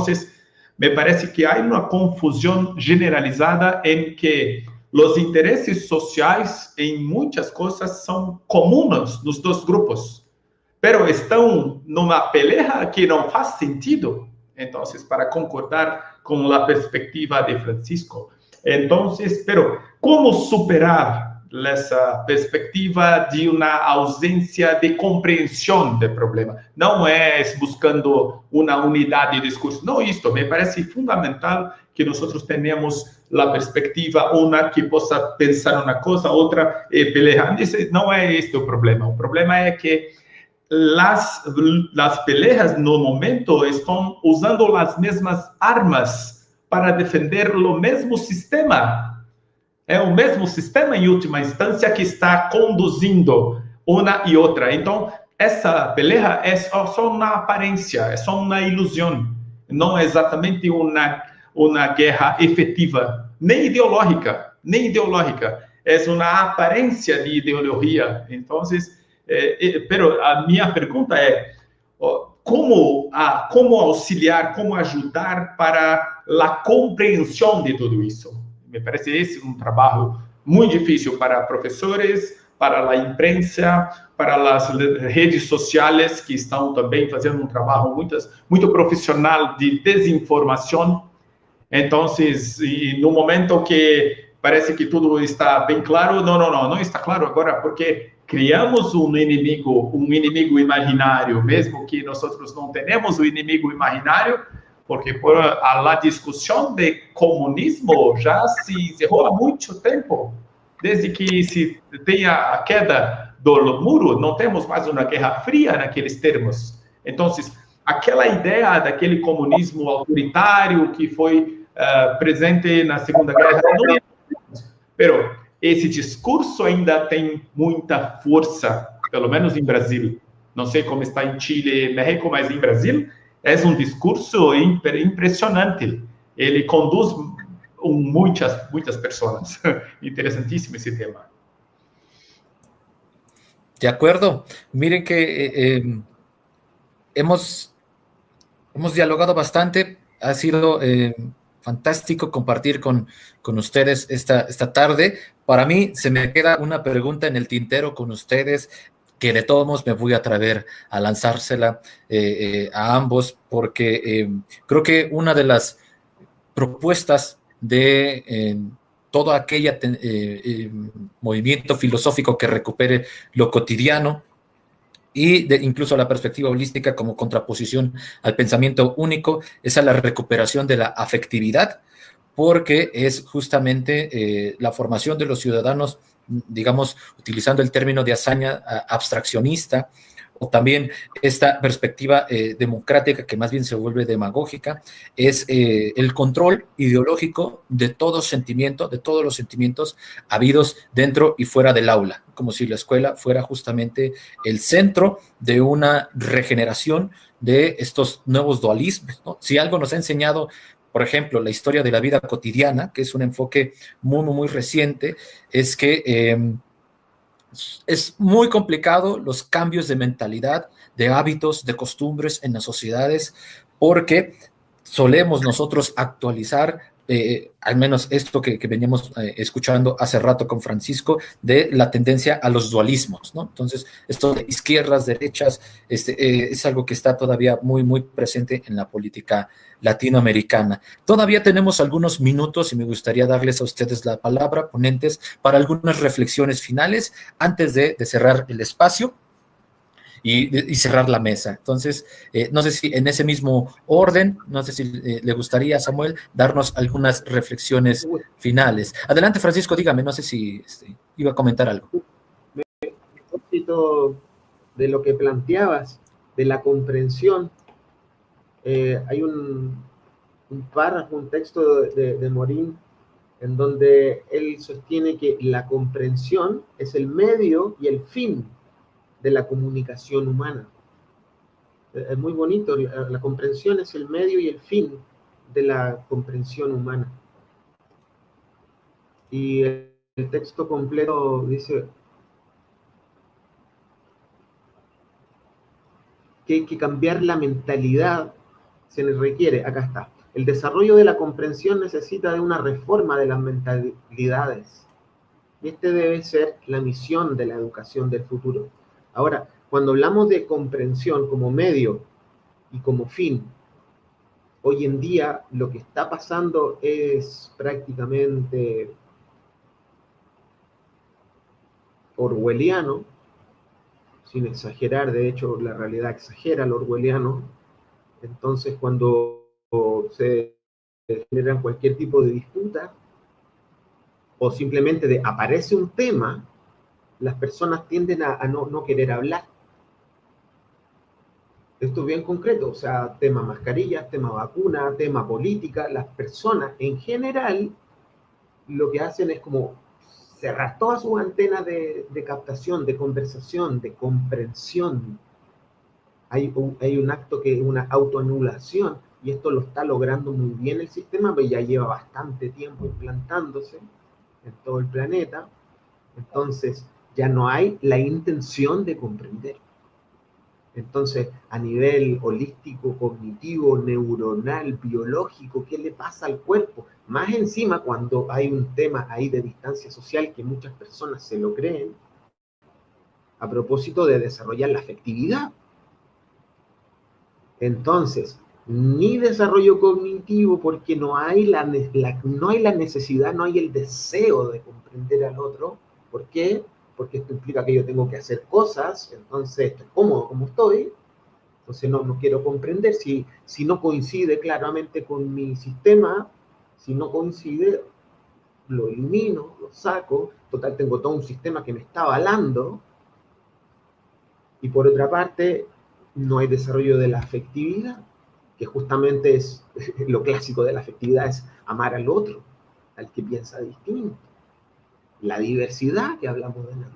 me parece que há uma confusão generalizada em que os interesses sociais em muitas coisas são comuns nos dois grupos, pero estão numa peleja que não faz sentido. Então, para concordar com a perspectiva de Francisco, então, pero como superar essa perspectiva de uma ausência de compreensão do problema? Não é buscando uma unidade de discurso. Não, isto me parece fundamental que nós tenhamos a perspectiva, uma que possa pensar uma coisa, outra pelear. Não é este o problema. O problema é que as peleas no momento estão usando as mesmas armas para defender o mesmo sistema. É o mesmo sistema, em última instância, que está conduzindo uma e outra. Então, essa peleja é só uma aparência, é só uma ilusão. Não é exatamente uma guerra efetiva, nem ideológica. É uma aparência de ideologia. Então, pero a minha pergunta é: como auxiliar, como ajudar para a compreensão de tudo isso? Me parece esse um trabalho muito difícil para professores, para a imprensa, para as redes sociais, que estão também fazendo um trabalho muito profissional de desinformação. Então, no momento que parece que tudo está bem claro, não está claro agora, porque criamos um inimigo imaginário, mesmo que nós não tenhamos o inimigo imaginário, porque a discussão de comunismo já se encerrou há muito tempo. Desde que se tem a queda do muro, não temos mais uma guerra fria naqueles termos. Então, aquela ideia daquele comunismo autoritário que foi presente na Segunda Guerra, pero esse discurso ainda tem muita força, pelo menos em Brasil. Não sei como está em Chile e México, mas em Brasil é um discurso impressionante. Ele conduz muitas pessoas. Interessantíssimo esse tema. De acuerdo. Miren que hemos dialogado bastante. Ha sido fantástico compartir con ustedes esta tarde. Para mí se me queda una pregunta en el tintero con ustedes que de todos modos me voy a atrever a lanzársela a ambos, porque creo que una de las propuestas de todo aquel movimiento filosófico que recupere lo cotidiano y incluso la perspectiva holística como contraposición al pensamiento único, es a la recuperación de la afectividad, porque es justamente la formación de los ciudadanos, digamos, utilizando el término de hazaña abstraccionista, o también esta perspectiva democrática que más bien se vuelve demagógica, es el control ideológico de todo sentimiento, de todos los sentimientos habidos dentro y fuera del aula, como si la escuela fuera justamente el centro de una regeneración de estos nuevos dualismos, ¿no? Si algo nos ha enseñado, por ejemplo, la historia de la vida cotidiana, que es un enfoque muy, muy, muy reciente, es que es muy complicado los cambios de mentalidad, de hábitos, de costumbres en las sociedades, porque solemos nosotros actualizar, al menos esto que veníamos escuchando hace rato con Francisco, de la tendencia a los dualismos, ¿no? Entonces, esto de izquierdas, derechas, es algo que está todavía muy, muy presente en la política latinoamericana. Todavía tenemos algunos minutos y me gustaría darles a ustedes la palabra, ponentes, para algunas reflexiones finales antes de cerrar el espacio y cerrar la mesa. Entonces, no sé si en ese mismo orden, no sé si le gustaría, Samuel, darnos algunas reflexiones finales. Adelante, Francisco, dígame, no sé si iba a comentar algo. Un poquito de lo que planteabas, de la comprensión. Hay un párrafo, un texto de Morín, en donde él sostiene que la comprensión es el medio y el fin de la comunicación humana. Es muy bonito, la comprensión es el medio y el fin de la comprensión humana. Y el texto completo dice que hay que cambiar la mentalidad, se les requiere, acá está, el desarrollo de la comprensión necesita de una reforma de las mentalidades. Y debe ser la misión de la educación del futuro. Ahora, cuando hablamos de comprensión como medio y como fin, hoy en día lo que está pasando es prácticamente orwelliano, sin exagerar, de hecho la realidad exagera lo orwelliano. Entonces, cuando se generan cualquier tipo de disputa o simplemente aparece un tema, las personas tienden a no querer hablar. Esto es bien concreto, o sea, tema mascarillas, tema vacuna, tema política. Las personas en general lo que hacen es como cerrar todas sus antenas de captación, de conversación, de comprensión. Hay un acto que es una autoanulación, y esto lo está logrando muy bien el sistema, pero ya lleva bastante tiempo implantándose en todo el planeta. Entonces, ya no hay la intención de comprender. Entonces, a nivel holístico, cognitivo, neuronal, biológico, ¿qué le pasa al cuerpo? Más encima cuando hay un tema ahí de distancia social que muchas personas se lo creen, a propósito de desarrollar la afectividad. Entonces, ni desarrollo cognitivo, porque no hay la necesidad, no hay el deseo de comprender al otro. ¿Por qué? Porque esto implica que yo tengo que hacer cosas, entonces estoy cómodo como estoy, entonces no quiero comprender. Si no coincide claramente con mi sistema, si no coincide, lo elimino, lo saco, total tengo todo un sistema que me está avalando. Y por otra parte, no hay desarrollo de la afectividad, que justamente es lo clásico de la afectividad, es amar al otro, al que piensa distinto. La diversidad que hablamos de la.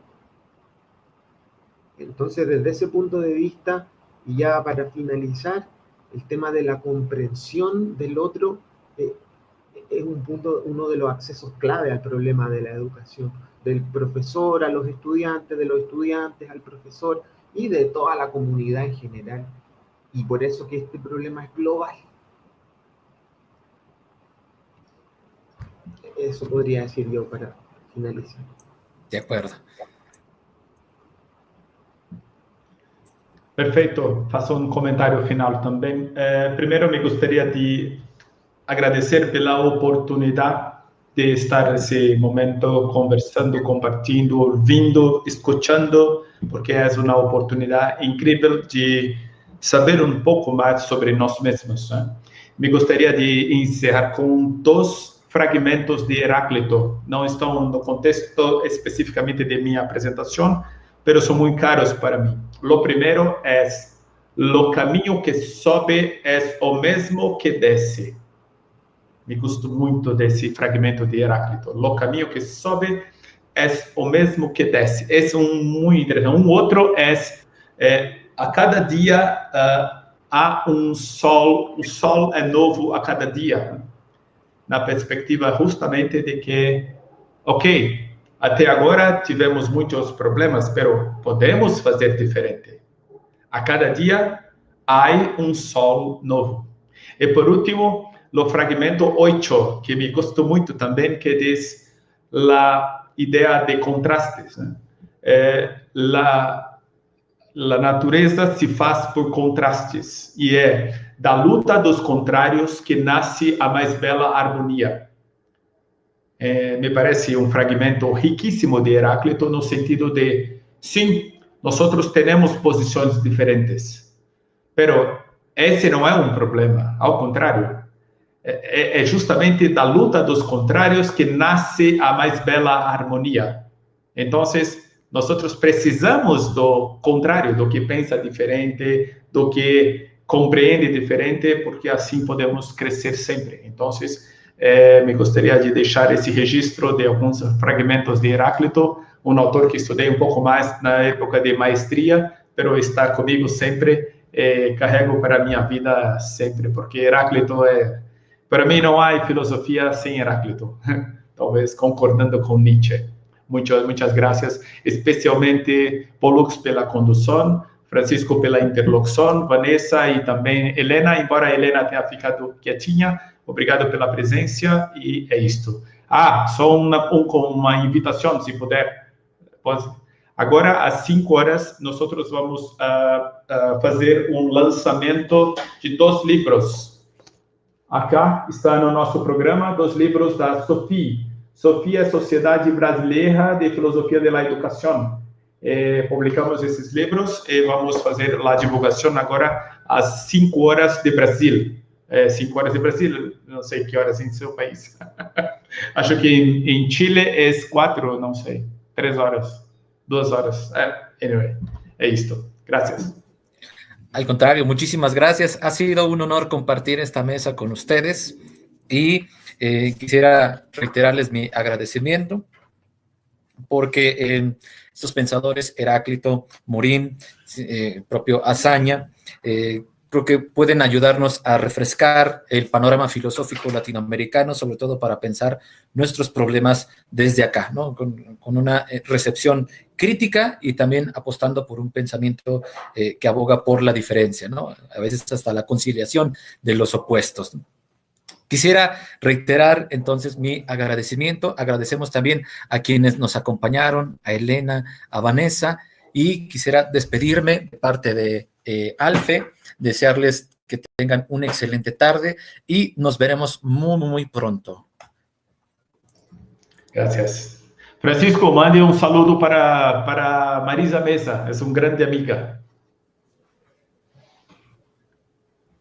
Entonces, desde ese punto de vista, y ya para finalizar, el tema de la comprensión del otro es un punto, uno de los accesos clave al problema de la educación. del profesor a los estudiantes, de los estudiantes al profesor y de toda la comunidad en general. Y por eso que este problema es global. Eso podría decir yo para finalizar. De acuerdo. Perfeito, faço um comentário final também. Primeiro, me gostaria de agradecer pela oportunidade de estar nesse momento conversando, compartilhando, ouvindo, escutando, porque é uma oportunidade incrível de saber um pouco mais sobre nós mesmos. Né? Me gostaria de encerrar com 2 fragmentos de Heráclito. Não estão no contexto especificamente de minha apresentação, pero são muito caros para mim. Lo primeiro é: lo caminho que sobe é o mesmo que desce. Me gosto muito desse fragmento de Heráclito. Lo caminho que sobe é o mesmo que desce. Esse é muito interessante. Outro é a cada dia há sol. O sol é novo a cada dia. Na perspectiva justamente de que, ok, até agora tivemos muitos problemas, mas podemos fazer diferente. A cada dia há sol novo. E por último, o fragmento 8, que me gostou muito também, que diz a ideia de contrastes. Né? A natureza se faz por contrastes, e é da luta dos contrários que nasce a mais bela harmonia. Me parece um fragmento riquíssimo de Heráclito, no sentido de, sim, nós temos posições diferentes, mas esse não é um problema, ao contrário, é justamente da luta dos contrários que nasce a mais bela harmonia. Então, nós precisamos do contrário, do que pensa diferente, do que compreende diferente, porque assim podemos crescer sempre. Então, me gostaria de deixar esse registro de alguns fragmentos de Heráclito, um autor que estudei um pouco mais na época de maestria, mas está comigo sempre, carrego para a minha vida sempre, porque Heráclito para mim não há filosofia sem Heráclito, talvez concordando com Nietzsche. Muitas graças, especialmente Pollux pela condução, Francisco pela interlocução, Vanessa e também Helena, embora a Helena tenha ficado quietinha, obrigado pela presença e é isto. Só uma invitação, se puder. Agora, às 5 horas, nós vamos fazer um lançamento de 2 livros. Acá está no nosso programa 2 livros da SOFI. SOFI é Sociedade Brasileira de Filosofia da Educação. Publicamos esses livros e vamos fazer a divulgação agora às 5 horas de Brasil. 5 horas de Brasil, não sei que horas em seu país. Acho que em Chile é 4, não sei, 3 horas, 2 horas. Anyway, é isto. Gracias. Al contrario, muchísimas gracias. Ha sido un honor compartir esta mesa con ustedes y quisiera reiterarles mi agradecimiento porque estos pensadores, Heráclito, Morín, propio Azaña, creo que pueden ayudarnos a refrescar el panorama filosófico latinoamericano, sobre todo para pensar nuestros problemas desde acá, ¿no? Con una recepción crítica y también apostando por un pensamiento que aboga por la diferencia, ¿no? A veces hasta la conciliación de los opuestos, ¿no? Quisiera reiterar entonces mi agradecimiento. Agradecemos también a quienes nos acompañaron, a Elena, a Vanessa, y quisiera despedirme de parte de Alfe, desearles que tengan una excelente tarde y nos veremos muy, muy pronto. Gracias. Francisco, mande un saludo para Marisa Mesa, es una grande amiga.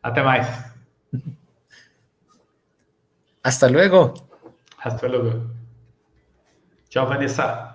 Até mais. Hasta luego. Hasta luego. Chao, Vanessa.